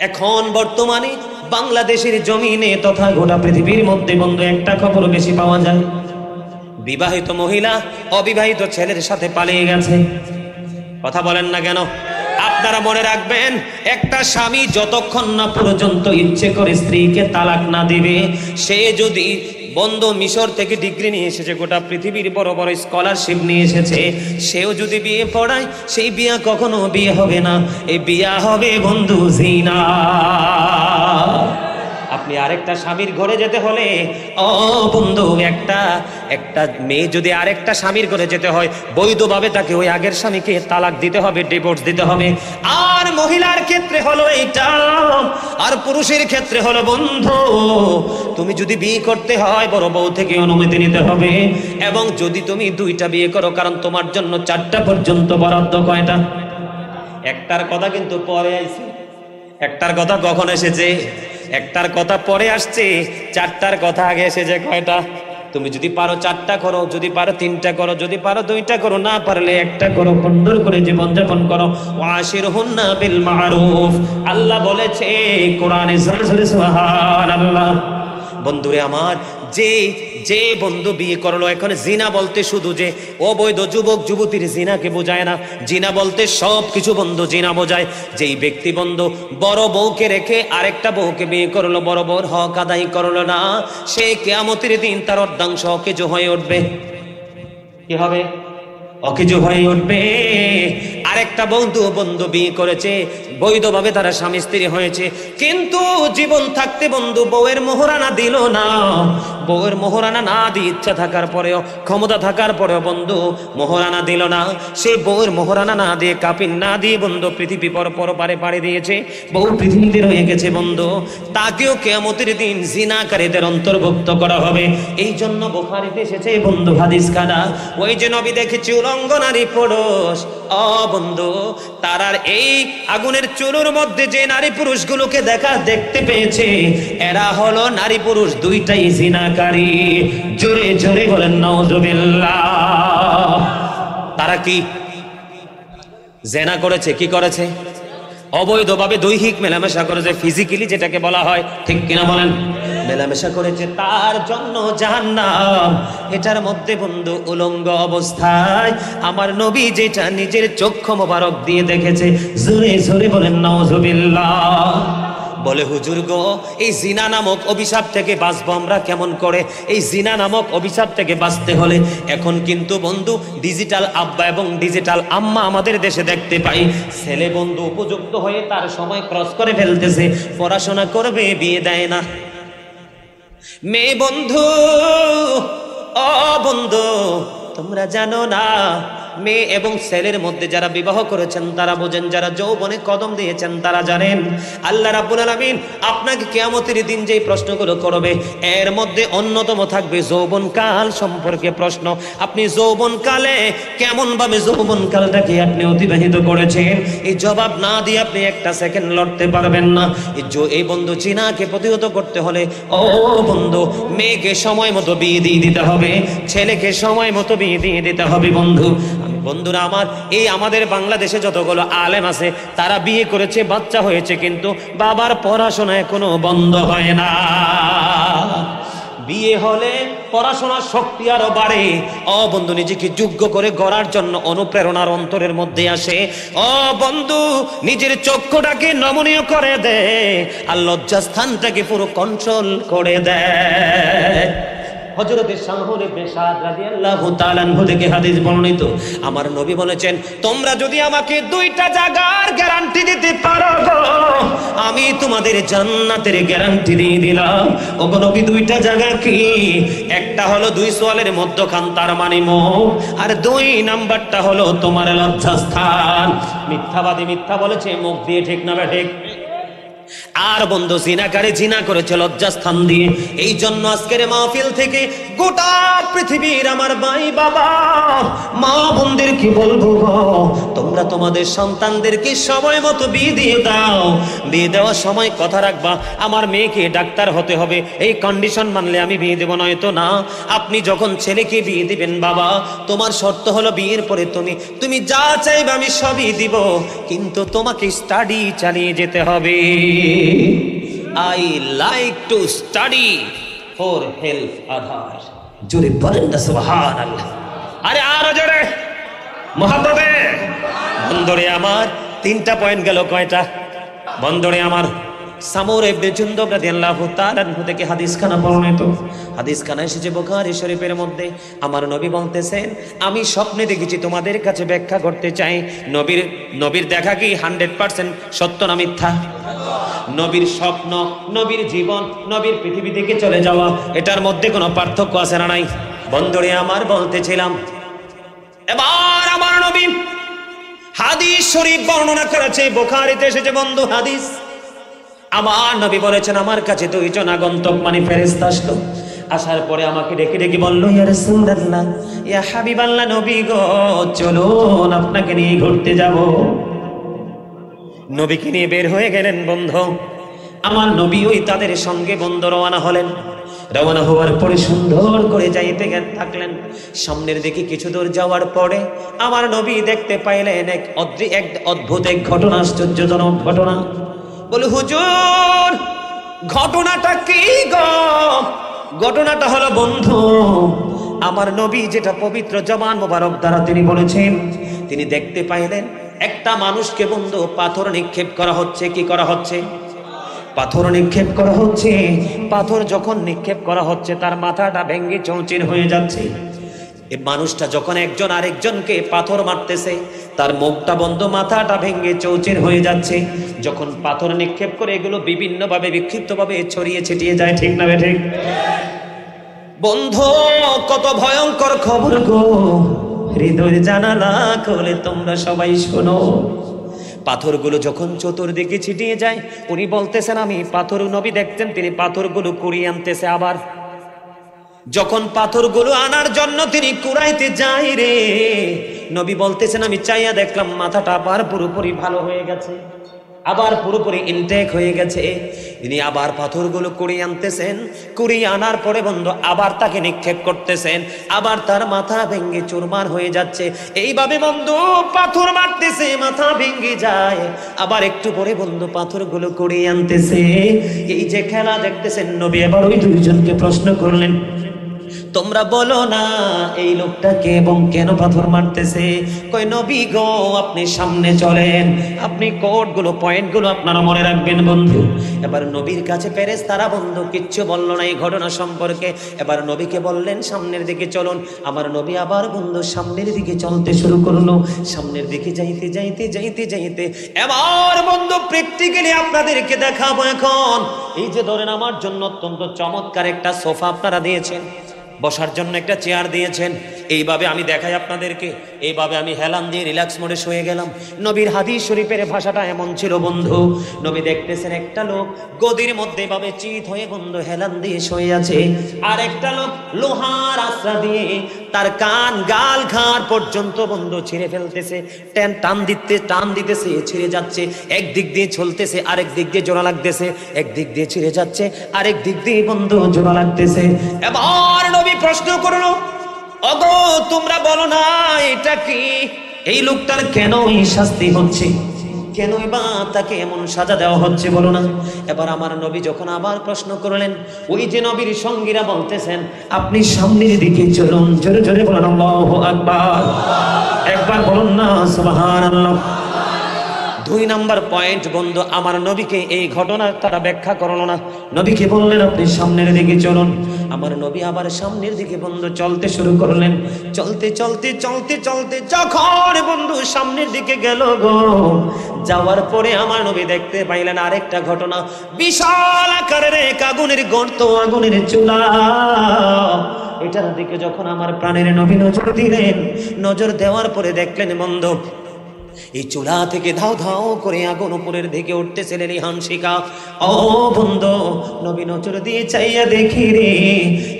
এখন বর্তমানে বাংলাদেশের জমিনে তথা গোটা পৃথিবীর মধ্যে বন্ধু একটা খবর বেশি পাওয়া যায়, বিবাহিত মহিলা অবিবাহিত ছেলের সাথে পালিয়ে গেছে। কথা বলেন না কেন? আপনারা মনে রাখবেন, একটা স্বামী যতক্ষণ না পর্যন্ত ইচ্ছে করে স্ত্রীকে তালাক না দিবে, সে যদি বন্ধু মিশর থেকে ডিগ্রি নিয়ে এসেছে, গোটা পৃথিবীর বড় বড় স্কলারশিপ নিয়ে এসেছে, সেও যদি বিয়ে পড়ায়, সেই বিয়ে কখনো বিয়ে হবে না, এই বিয়ে হবে বন্ধু জিনা। আপনি আরেকটা স্বামীর ঘরে যেতে হলে, ও বন্ধু, একটা মেয়ে যদি আরেকটা স্বামীর ঘরে যেতে হয়, বৈধভাবে তাকে ওই আগের স্বামীকে তালাক দিতে হবে, ডিভোর্স দিতে হবে। আর মহিলার ক্ষেত্রে হলো এইটা, আর পুরুষের ক্ষেত্রে হলো বন্ধু, তুমি যদি বিয়ে করতে হয় বড় বউ থেকে অনুমতি নিতে হবে, এবং যদি তুমি দুইটা বিয়ে করো, কারণ তোমার জন্য 4টা পর্যন্ত বরাদ্দ। কয়টা? একটার কথা কিন্তু পরে আইছে, একটার কথা কখন এসেছে? একটার কথা পরে আসছে, 4টার কথা আগে এসেছে। কয়টা? তুমি যদি পারো 4টা করো, যদি পারো 3টা করো, যদি পারো 2টা করো, না পারলে একটা করো, সুন্দর করে জীবনযাপন করো। ওয়াশিরহুন্না বিল মারুফ, আল্লাহ বলেছে কোরআনে, সুবহানাল্লাহ। বন্ধুরে আমার, যে বন্ধু বিয়ে করলো, এখন জিনা বলতে শুধু যে অবৈধ যুবক যুবতীর জিনাকে বোঝায় না, জিনা বলতে সব কিছু বন্ধু জিনা বোঝায়। যেই ব্যক্তি বন্ধু বড় বউকে রেখে আরেকটা বউকে বিয়ে করলো, বড় বউর হক আদায় করলো না, সে কিয়ামতের দিন তার অর্ধাংশ অকেজো হয়ে উঠবে। কি হবে? অকেজো হয়ে উঠবে। আরেকটা বন্ধু বিয়ে করেছে, বৈধভাবে তারা স্বামী স্ত্রী হয়েছে, কিন্তু জীবন থাকতে বন্ধু বউয়ের মোহরানা দিল না। বউয়ের মোহরানা না দিয়ে, ইচ্ছা থাকার পরেও, ক্ষমতা থাকার পরেও বন্ধু মোহরানা দিল না। সেই বউয়ের মোহরানা না দিয়ে, কাপিন না দিয়ে বন্ধু পৃথিবী পর পারে পাড়ি দিয়েছে, বউ পৃথিবীতে রয়ে গেছে বন্ধু। তাকেও কিয়ামতের দিন জিনাকারীদের অন্তর্ভুক্ত করা হবে। এই জন্য বুখারীতে এসেছে বন্ধু হাদিস খানা, ওই যে নবী দেখেছি উলঙ্গ নারী পুরুষ, বন্ধু তারার এই আগুনের চুলোর মধ্যে যে নারী পুরুষগুলোকে দেখতে পেয়েছে, এরা হলো নারী পুরুষ দুইটাই জিনাকারী। জোরে জোরে বলেন নাউজুবিল্লাহ। তারা কি জিনা করেছে? কি করেছে? অবৈধভাবে দৈহিক মেলামেশা করেছে, ফিজিক্যালি যেটাকে বলা হয়, ঠিক কিনা বলেন? মেলামেশা করেছে, তার জন্য জাহান্নাম। এটার মধ্যে বন্ধু উলঙ্গ অবস্থায় আমার নবী যেটা নিজের চক্ষু মোবারক দিয়ে দেখেছে, জোরে জোরে বলেন নাউজুবিল্লাহ। বলে হুজুর গো, এই জিনা নামক অভিশাপ থেকে বাঁচবো আমরা কেমন করে? এই জিনা নামক অভিশাপ থেকে বাঁচতে হলে এখন কিন্তু বন্ধু ডিজিটাল আব্বা এবং ডিজিটাল আম্মা আমাদের দেশে দেখতে পাই। ছেলে বন্ধু উপযুক্ত হয়ে তার সময় ক্রস করে ফেলতেছে, পড়াশোনা করবে, বিয়ে দেয় না। মেয়ে বন্ধু, ও বন্ধু, তোমরা জানো না, মেয়ে এবং ছেলের মধ্যে যারা বিবাহ করেছেন তারা বোঝেন, যারা যৌবনে কদম দিয়েছেন তারা জানেন, আল্লাহ রাব্বুল আলামিন আপনাকে কিয়ামতের দিন যেই প্রশ্নগুলো করবে, এর মধ্যে অন্যতম থাকবে যৌবনকাল সম্পর্কে প্রশ্ন। আপনি যৌবনকালে কেমন ভাবে যৌবনকালটাকে আপনি অতিবাহিত করেছেন, এই জবাব না দিয়ে আপনি একটা সেকেন্ড লড়তে পারবেন না। এই বন্ধু জিনাকে প্রতিহত করতে হলে, ও বন্ধু, মেয়েকে সময় মতো বিয়ে দিয়ে দিতে হবে, ছেলেকে সময় মতো বিয়ে দিয়ে দিতে হবে। বন্ধুরা আমার, এই আমাদের বাংলাদেশে যতগুলো আলেম আছে তারা বিয়ে করেছে, বাচ্চা হয়েছে, কিন্তু বাবার পড়াশোনা এখনো বন্ধ হয় না। বিয়ে হলে পড়াশোনার শক্তি আরো বাড়ে। বন্ধু, নিজেকে যোগ্য করে গড়ার জন্য অনুপ্রেরণার অন্তরের মধ্যে আসে। বন্ধু, নিজের চক্ষুটাকে নমনীয় করে দেয়, আর লজ্জাস্থানটাকে পুরো কন্ট্রোল করে দেয়। হযরত শাহর ইবনে সাদ রাদিয়াল্লাহু তাআলা আনহু থেকে হাদিস বর্ণিত, আমার নবী বলেছেন, তোমরা যদি আমাকে 2টা জায়গার গ্যারান্টি দিতে পারো, আমি তোমাদের জান্নাতের গ্যারান্টি দিয়ে দিলাম। ওগো নবী, 2টা জায়গা কি? একটা হলো 2 সোয়ালের মধ্যখান, তার মানে মুখ, আর 2 নাম্বারটা হলো তোমার লজ্জাস্থান। মিথ্যাবাদী মিথ্যা বলেছে মুখ দিয়ে, ঠিক না ঠিক? আর বন্ধু জিনাকারী জিনা করেছে লজ্জাস্থান দিয়ে। এই জন্য আজকের মাহফিল থেকে গোটা পৃথিবীর আমার ভাই বাবা মা বোনদের কি বলবো গো, তোমরা তোমাদের সন্তানদেরকে সময় মতো বিয়ে দিয়ে দাও। বিয়ে দেওয়ার সময় কথা রাখবা, আমার মেয়েকে ডাক্তার হতে হবে, এই কন্ডিশন মানলে আমি বিয়ে দেবো, নয়তো না। আপনি যখন ছেলেকে বিয়ে দিবেন, বাবা তোমার শর্ত হলো বিয়ের পরে তুমি যা চাইবে আমি সবই দিব, কিন্তু তোমাকে স্টাডি চালিয়ে যেতে হবে। I like to study for help আদার। জোরে বলেন না সুবহানাল্লাহ। আরে আরো জোরে মহব্বতে। বন্ধুরে আমার, 3টা পয়েন্ট গেল। কয়টা? বন্ধুরে আমার, সামুর ইবনে জুনদুব রাদিয়াল্লাহু তাআলা আনহু থেকে হাদিসখানা বর্ণিত। হাদিসখানা এসেছে বুখারী শরীফের মধ্যে। আমার নবী বলতেছেন, আমি স্বপ্নে দেখেছি, তোমাদের কাছে ব্যাখ্যা করতে চাই। নবীর দেখা কি 100% সত্য না মিথ্যা? নবীর স্বপ্ন, নবীর জীবন, নবীর পৃথিবী থেকে চলে যাওয়া, এটার মধ্যে কোনো পার্থক্য আছে না নাই? বন্ধুরে আমার, বলতেছিলাম, এবার আমার নবী হাদিস শরীফ বর্ণনা করেছে, বুখারীতে এসেছে বন্ধু হাদিস। আমার নবী বলেছেন, আমার কাছে 2 জন আগন্তুক মানে ফেরেশতা আসলো। আসার পরে আমাকে ডেকে ডেকে বলল, ইয়া রাসূলুল্লাহ, ইয়া হাবিবাল্লাহ, নবী গো, চলুন আপনাকে নিয়ে ঘুরতে যাব। নবীকে নিয়ে বের হয়ে গেলেন বন্ধু। আমার নবী ওই তাদের সঙ্গে বন্ধু রওনা হলেন। রওনা হওয়ার পরে সুন্দর করে যাইতে থাকলেন। সামনের দিকে কিছু দূর যাওয়ার পরে আমার নবী দেখতে পাইলেন এক অদ্ভুত এক ঘটনা, আশ্চর্যজনক ঘটনা। বলে, হুজুর, ঘটনাটা কি গো? ঘটনাটা হলো বন্ধু, আমার নবী যেটা পবিত্র জবান মোবারক দ্বারা তিনি বলেছেন, তিনি দেখতে পাইলেন একটা মানুষকে বন্ধু পাথর নিক্ষেপ করা হচ্ছে। কি করা হচ্ছে? পাথর নিক্ষেপ করা হচ্ছে। পাথর যখন নিক্ষেপ করা হচ্ছে, তার মাথাটা ভেঙে চৌচির হয়ে যাচ্ছে। এই মানুষটা যখন একজন আরেকজনকে পাথর মারতেছে, তার মুখটা বন্ধ, মাথাটা ভেঙে চৌচির হয়ে যাচ্ছে। যখন পাথর নিক্ষেপ করে এগুলো বিভিন্নভাবে বিক্ষিপ্তভাবে ছড়িয়ে ছিটিয়ে যায়, ঠিক না ঠিক? বন্ধু, কত ভয়ঙ্কর খবর গো! হৃদয়ের জানালা খুলে তোমরা সবাই শোনো। পাথরগুলো যখন চতুর্দিকে ছিটিয়ে যায়, উনি বলতেছেন, আমি পাথর, নবী দেখতেন, তিনি পাথরগুলো কুড়িয়ে আনতেছে। আবার যখন পাথরগুলো আনার জন্য তিনি কুড়াইতে যায় রে, নবী বলতেছেন, আমি চাইয়া দেখলাম মাথাটা আবার পুরোপুরি ভালো হয়ে গেছে, আবার পুরোপুরি ইনটেক হয়ে গেছে। তিনি আবার পাথরগুলো কুড়িয়ে আনতেছেন। কুড়িয়ে আনার পরে বন্ধু আবার তাকে নিক্ষেপ করতেছেন, আবার তার মাথা ভেঙে চুরমার হয়ে যাচ্ছে। এইভাবে বন্ধু পাথর মারতেছে, মাথা ভেঙে যায়, আবার একটু পরে বন্ধু পাথরগুলো কুড়িয়ে আনতেছে। এই যে খেলা দেখতেছেন, নবী এবার ওই 2 জনকে প্রশ্ন করলেন, তোমরা বলো না এই লোকটাকে এবং কেন পাথর মারতেছে? কই, নবী গো, আপনি সামনে চলেন, আপনি কোডগুলো, পয়েন্টগুলো আপনারা মনে রাখবেন বন্ধু। এবার নবীর কাছে ফেরেশতারা বন্ধু কিচ্ছু বলল না এই ঘটনা সম্পর্কে। এবার নবীকে বললেন, সামনের দিকে চলুন। আমার নবী আবার বন্ধু সামনের দিকে চলতে শুরু করলো। সামনের দিকে যাইতে যাইতে যাইতে যাইতে এবার বন্ধু প্র্যাকটিক্যালি আপনাদেরকে দেখাবো এখন। এই যে ধরেন, আমার জন্য অত্যন্ত চমৎকার একটা সোফা আপনারা দিয়েছেন, বসার জন্য একটা চেয়ার দিয়েছেন। এইভাবে আমি দেখাই আপনাদেরকে। এইভাবে আমি হেলান দিয়ে রিল্যাক্স মোডে শুয়ে গেলাম। নবীর হাদিস শরীফের ভাষাটা এমন ছিল বন্ধু, নবী দেখতেছেন একটা লোক গদির মধ্যে এভাবে চিত হয়ে বন্ধু হেলান দিয়ে শুয়ে আছে, আর একটা লোক লোহার আশ্রা দিয়ে তার কান, গাল, ঘাড় পর্যন্ত বন্ধু ছিঁড়ে ফেলতেছে, টান দিতেছে, ছিঁড়ে যাচ্ছে। একদিক দিয়ে চলতেছে, আরেক দিক দিয়ে জোড়া লাগতেছে, একদিক দিয়ে ছিঁড়ে যাচ্ছে, আরেক দিক দিয়ে বন্ধু জোড়া লাগতেছে। এবার নবী প্রশ্ন করলো, ওগো, তোমরা বলো না এটা কি? এই লোকটার কেন এই শাস্তি হচ্ছে? কেনই বা তাকে এমন সাজা দেওয়া হচ্ছে, বলো না? এবার আমার নবী যখন আবার প্রশ্ন করলেন, ওই যে নবীর সঙ্গীরা বলতেছেন, আপনি সামনের দিকে চলুন। জোরে জোরে বলেন আল্লাহু আকবার। একবার বলুন না সুবহানাল্লাহ। 2 নাম্বার পয়েন্ট বন্ধু, আমার নবীকে এই ঘটনার তারা ব্যাখ্যা করলো না। নবীকে বললেন, আপনি সামনের দিকে চলুন। আমার নবী আবার সামনের দিকে বন্ধু চলতে শুরু করলেন। চলতে চলতে চলতে চলতে যখন বন্ধু সামনের দিকে গেল গো, যাওয়ার পরে আমার নবী দেখতে পাইলেন আরেকটা ঘটনা। বিশাল আকারের এক আগুনের গর্ত, আগুনের চুলা। এটার দিকে যখন আমার প্রাণের নবী নজর দিলেন, নজর দেওয়ার পরে দেখলেন বন্ধু, এই চুলা থেকে ধাও ধাও করে আগুন উপরের দিকে উঠতেছে হানশিকা। ও বন্ধু, নবী নজর দিয়ে চাইয়া দেখি রে,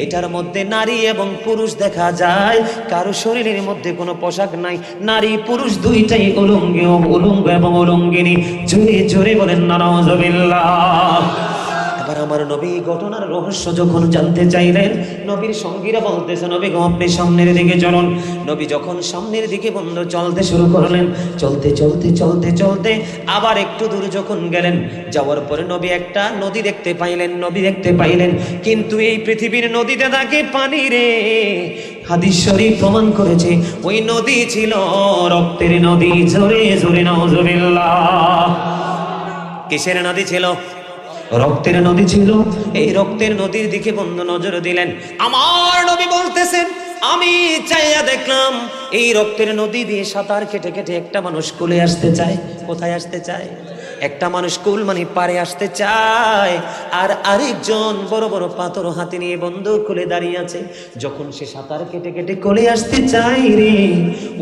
এটার মধ্যে নারী এবং পুরুষ দেখা যায়। কারো শরীরের মধ্যে কোনো পোশাক নাই, নারী পুরুষ দুইটাই উলঙ্গ এবং উলঙ্গিনী। জোরে জোরে বলেন নাউজুবিল্লাহ। এবার আমার নবী ঘটনার রহস্য যখন জানতে চাইলেন, নবীর সঙ্গীরা বলতেছে নবী গো আপনি সামনের দিকে চলুন। নবী যখন সামনের দিকে বন্ধু চলতে শুরু করলেন, চলতে চলতে চলতে চলতে আবার একটু দূর যখন গেলেন, যাওয়ার পরে নবী একটা নদী দেখতে পাইলেন, নদী দেখতে পাইলেন, কিন্তু এই পৃথিবীর নদীতে থাকে পানি রে। হাদিস শরীফ প্রমাণ করেছে ওই নদী ছিল রক্তের নদী। জোরে জোরে নাউজুবিল্লাহ। কিসের নদী ছিল? রক্তের নদী ছিল। এই রক্তের নদীর দিকে বন্ধু নজর দিলেন। আমার নবী বলতেছেন আমি চাইয়া দেখলাম এই রক্তের নদী দিয়ে সাঁতার কেটে কেটে একটা মানুষ কুলে আসতে চায়। কোথায় আসতে চায়? একটা মানুষ কুল মানে পারে আসতে চায়, আর আরেকজন বড় বড় পাথর হাতে নিয়ে বন্ধু কুলে দাঁড়িয়ে আছে। যখন সে সাঁতার কেটে কেটে কোলে আসতে চায় রে,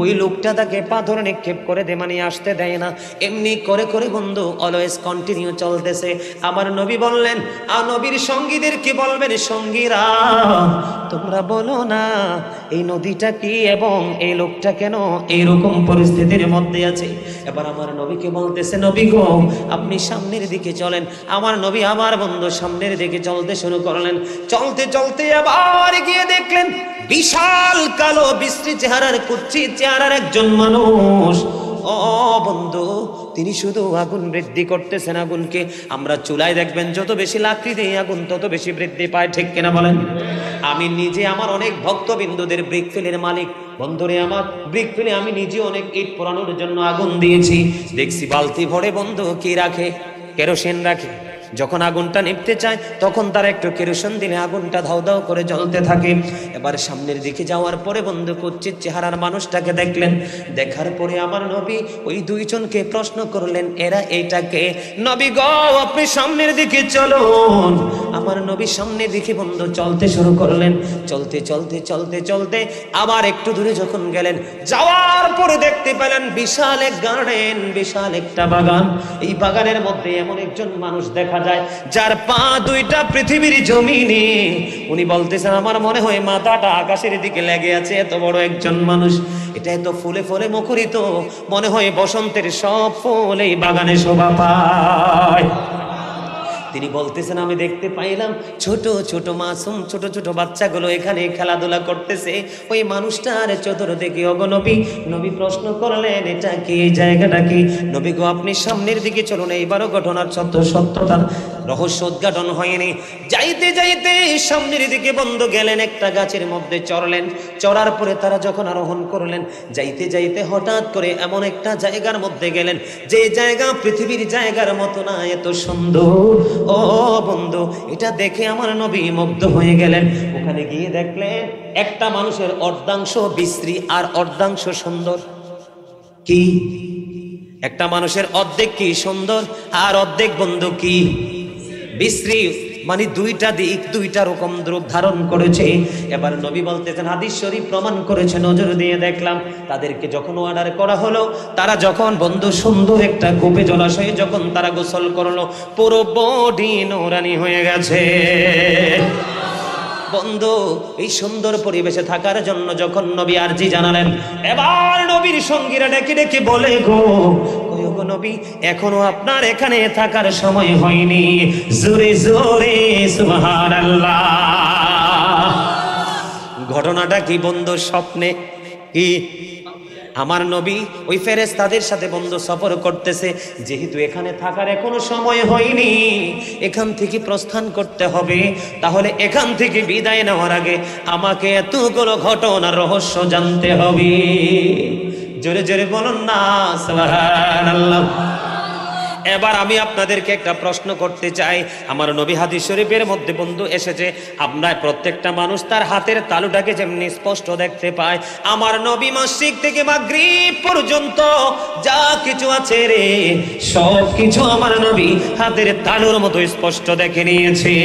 ওই লোকটা তাকে পাথর নিক্ষেপ করে দে, মানে আসতে দেয় না। এমনি করে করে বন্ধু অলওয়েজ কন্টিনিউ চলতেছে। আমার নবী বললেন, আর নবীর সঙ্গীদের কি বলবেন, সঙ্গীরা তোমরা বলো না এই নদীটা কি এবং এই লোকটা কেন এইরকম পরিস্থিতির মধ্যে আছে। এবার আমার নবীকে বলতেছে নবী গো আপনি সামনের দিকে চলেন। আমার নবী আমার বন্ধু সামনের দিকে চলতে শুরু করলেন। চলতে চলতে আবার গিয়ে দেখলেন বিশাল কালো বিশ্রী চেহারার কুচ্ছিত চেহারার একজন মানুষ। ও বন্ধু, তিনি শুধু আগুন বৃদ্ধি করতেছেন আগুনকে। আমরা চুলায় দেখবেন যত বেশি লাকড়ি দেই আগুন তত বেশি বৃদ্ধি পায়, ঠিক কিনা বলেন? আমি নিজে আমার অনেক ভক্তবিন্দুদের ব্রিক ফিলের মালিক বন্ধুরে, আমার ব্রিক ফিলে আমি নিজে অনেক ইট পোড়ানোর জন্য আগুন দিয়েছি। দেখছি বালতি ভরে বন্ধু কি রাখে, কেরোসিন রাখে। যখন আগুনটা নিভতে চায় তখন তারা একটু কেরোসিন দিলে আগুনটা ধাউ ধাউ করে জ্বলতে থাকে। এবার সামনের দিকে যাওয়ার পরে বন্ধু কুচ্ছিত চেহারার মানুষটাকে দেখলেন। দেখার পরে আমার নবী ওই দুইজনকে প্রশ্ন করলেন এরা এইটাকে। নবী গো আপনি সামনের দিকে চলুন। আমার নবী সামনের দিকে বন্ধু চলতে শুরু করলেন। চলতে চলতে চলতে চলতে আবার একটু দূরে যখন গেলেন, যাওয়ার পরে দেখতে পেলেন বিশাল এক গার্ডেন, বিশাল একটা বাগান। এই বাগানের মধ্যে এমন একজন মানুষ দেখা যায় যার পা দুইটা পৃথিবীর জমিনে। উনি বলতেছেন আমার মনে হয় মাথাটা আকাশের দিকে লেগে আছে, এত বড় একজন মানুষ। এটা এত ফুলে ফুলে মুখরিত, মনে হয় বসন্তের সব ফুল এই বাগানে শোভা পায়। তিনি বলতেছেন আমি দেখতে পাইলাম ছোট ছোট মাসুম ছোট ছোট বাচ্চাগুলো এখানে খেলাধুলা করতেছে। ওই মানুষটার চতুর্দিকে অগনবী। নবী প্রশ্ন করলেন এটা কি, এই জায়গাটা কি? নবী গো আপনি সামনের দিকে চলুন। এইবারও ঘটনার সত্যতার রহস্য উদ্ঘাটন হয়নি। যাইতে যাইতে সামনের দিকে বন্ধু গেলেন, একটা গাছের মধ্যে চড়লেন। চড়ার পরে তারা যখন আরোহণ করলেন, যাইতে যাইতে হঠাৎ করে এমন একটা জায়গার মধ্যে গেলেন যে জায়গা পৃথিবীর জায়গার মতো না, এত সুন্দর। ও বন্ধু, এটা দেখে আমার নবী মুগ্ধ হয়ে গেলেন। ওখানে গিয়ে দেখলেন একটা মানুষের অর্ধাংশ বিশ্রী আর অর্ধাংশ সুন্দর। কি? একটা মানুষের অর্ধেক কি সুন্দর আর অর্ধেক বন্ধু কি বিশ্রী, মানে দুইটা দিক দুইটা রকম রূপ ধারণ করেছে। এবার নবী বলতেছেন হাদিস শরীফ প্রমাণ করেছে, নজর দিয়ে দেখলাম তাদেরকে যখন অর্ডার করা হলো, তারা যখন বন্ধু সুন্দর একটা কূপে জলাশয়ে যখন তারা গোসল করলো, পুরো বডি নোরানি হয়ে গেছে। বন্ধু এই সুন্দর পরিবেশে থাকার জন্য যখন নবী আরজি জানালেন, এবার নবীর সঙ্গীরা ডেকে ডেকে বলে গো নবী এখনো আপনার এখানে থাকার সময় হয়নি। জোরে জোরে সুবহানাল্লাহ। ঘটনাটা কি বন্ধু? স্বপ্নে কি? আমার নবী ওই ফেরেশতাদের সাথে বন্ধু সফর করতেছে। যেহেতু এখানে থাকার এখনো সময় হয়নি, এখান থেকে প্রস্থান করতে হবে, তাহলে এখান থেকে বিদায় নেওয়ার আগে আমাকে এতগুলো ঘটনার রহস্য জানতে হবে। জোরে জোরে বলুন না সুবহানাল্লাহ। এবার আমি আপনাদেরকে একটা প্রশ্ন করতে চাই। আমার নবী হাদিস শরীফের মধ্যে বন্ধু এসেছে, আমরা প্রত্যেকটা মানুষ তার হাতের তালুটাকে যেমনি স্পষ্ট দেখতে পায়, আমার নবী মাসিক থেকে মাগরিব পর্যন্ত যা কিছু আছে রে সব কিছু আমার নবী হাতের তালুর মতো স্পষ্ট দেখে নিয়েছে।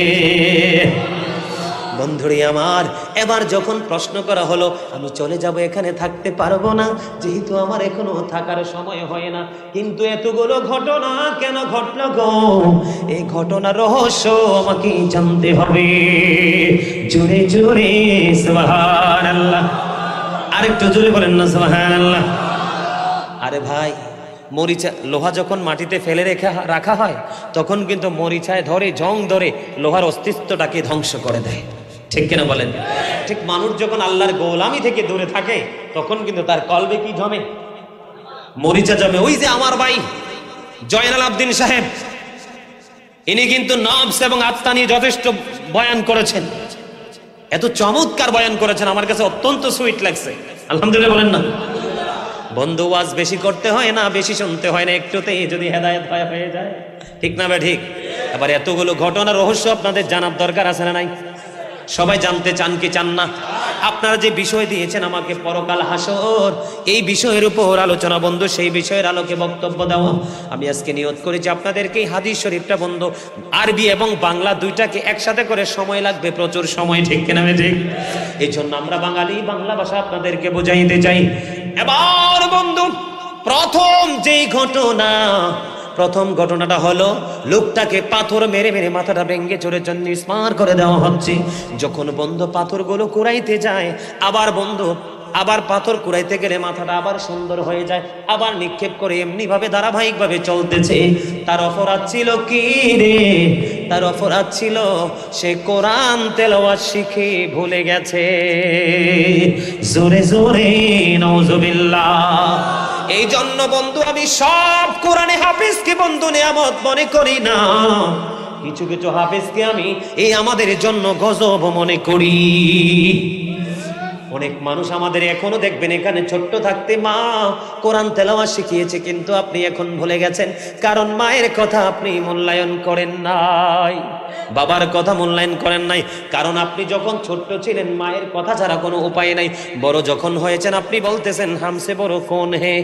বন্ধুরে আমার, এবার যখন প্রশ্ন করা হলো আমি চলে যাব, এখানে থাকতে পারবো না, যেহেতু আমার এখনো থাকার সময় হয় না, কিন্তু এতগুলো ঘটনা কেন ঘটলো গো? এই ঘটনার রহস্য আমাকে জানতে হবে। জোরে জোরে সুবহানাল্লাহ। আরেকটু জোরে বলেন না সুবহানাল্লাহ। আরে ভাই, মরিচা লোহা যখন মাটিতে ফেলে রাখা হয় তখন কিন্তু মরিচায় ধরে জং ধরে লোহার অস্তিত্বটাকে ধ্বংস করে দেয়, ঠিক কিনা বলেন? ঠিক মানুষ যখন আল্লাহর গোলামি থেকে দূরে থাকে তখন কিন্তু তার কলবে কি জমে? মরিচা জমে। ওই যে আমার ভাই জয়নাল আবদিন সাহেব, ইনি কিন্তু নফস এবং আত্মা নিয়ে যথেষ্ট বয়ান করেছেন, এত চমৎকার বয়ান করেছেন, আমার কাছে অত্যন্ত সুইট লাগছে। আলহামদুলিল্লাহ বলেন না? বন্ধু, ওয়াজ বেশি করতে হয় না, বেশি শুনতে হয় না, একটুতেই যদি হেদায়েত হয়ে যায়, ঠিক না? ঠিক। আবার এতগুলো ঘটনা রহস্য আপনাদের জানার দরকার আছে না নাই? সবাই জানতে চান কি চান না? আপনারা যে বিষয় দিয়েছেন আমাকে, পরকাল হাসর, এই বিষয়ের উপর আলোচনা বন্ধু, সেই বিষয়ের আলোকে বক্তব্য দেওয়া। আমি আজকে নিয়ত করেছি আপনাদেরকে এই হাদিস শরীফটা বন্ধু আরবি এবং বাংলা দুইটাকে একসাথে করে সময় লাগবে, প্রচুর সময়, ঠিক কিনা? ঠিক। এই জন্য আমরা বাঙালি বাংলা ভাষা আপনাদেরকে বোঝাইতে চাই। এবার বন্ধু প্রথম ঘটনাটা হলো লোকটাকে পাথর মেরে মেরে মাথাটা ভেঙে চোরে জন্য স্মার করে দেওয়া হচ্ছে। যখন বন্ধু পাথরগুলো কুড়াইতে যায়, আবার পাথর কুড়াইতে গেলে মাথাটা আবার সুন্দর হয়ে যায়, আবার নিক্ষেপ করে এমনি ভাবে ধারাবাহিকভাবে চলতেছে। তার অপরাধ ছিল কি রে? তার অপরাধ ছিল সে কোরআন তেলাওয়াত শিখে ভুলে গেছে। জোরে জোরে নাউজুবিল্লাহ। এই জন্য বন্ধু আমি সব কোরআনে হাফেজকে বন্ধু নিয়ামত মনে করি না, কিছু কিছু হাফেজকে আমি এই আমাদের জন্য গজব মনে করি। অনেক মানুষ আমাদের এখনো দেখবেন এখানে ছোট্ট থাকতে মা কোরআন তেলাওয়াত শিখিয়েছে, কিন্তু আপনি এখন ভুলে গেছেন, কারণ মায়ের কথা আপনি মূল্যায়ন করেন নাই, বাবার কথা মূল্যায়ন করেন নাই, কারণ আপনি যখন ছোট্ট ছিলেন মায়ের কথা ছাড়া কোনো উপায় নাই। বড় যখন হয়েছেন আপনি বলতেছেন হামসে বড় কোন হে,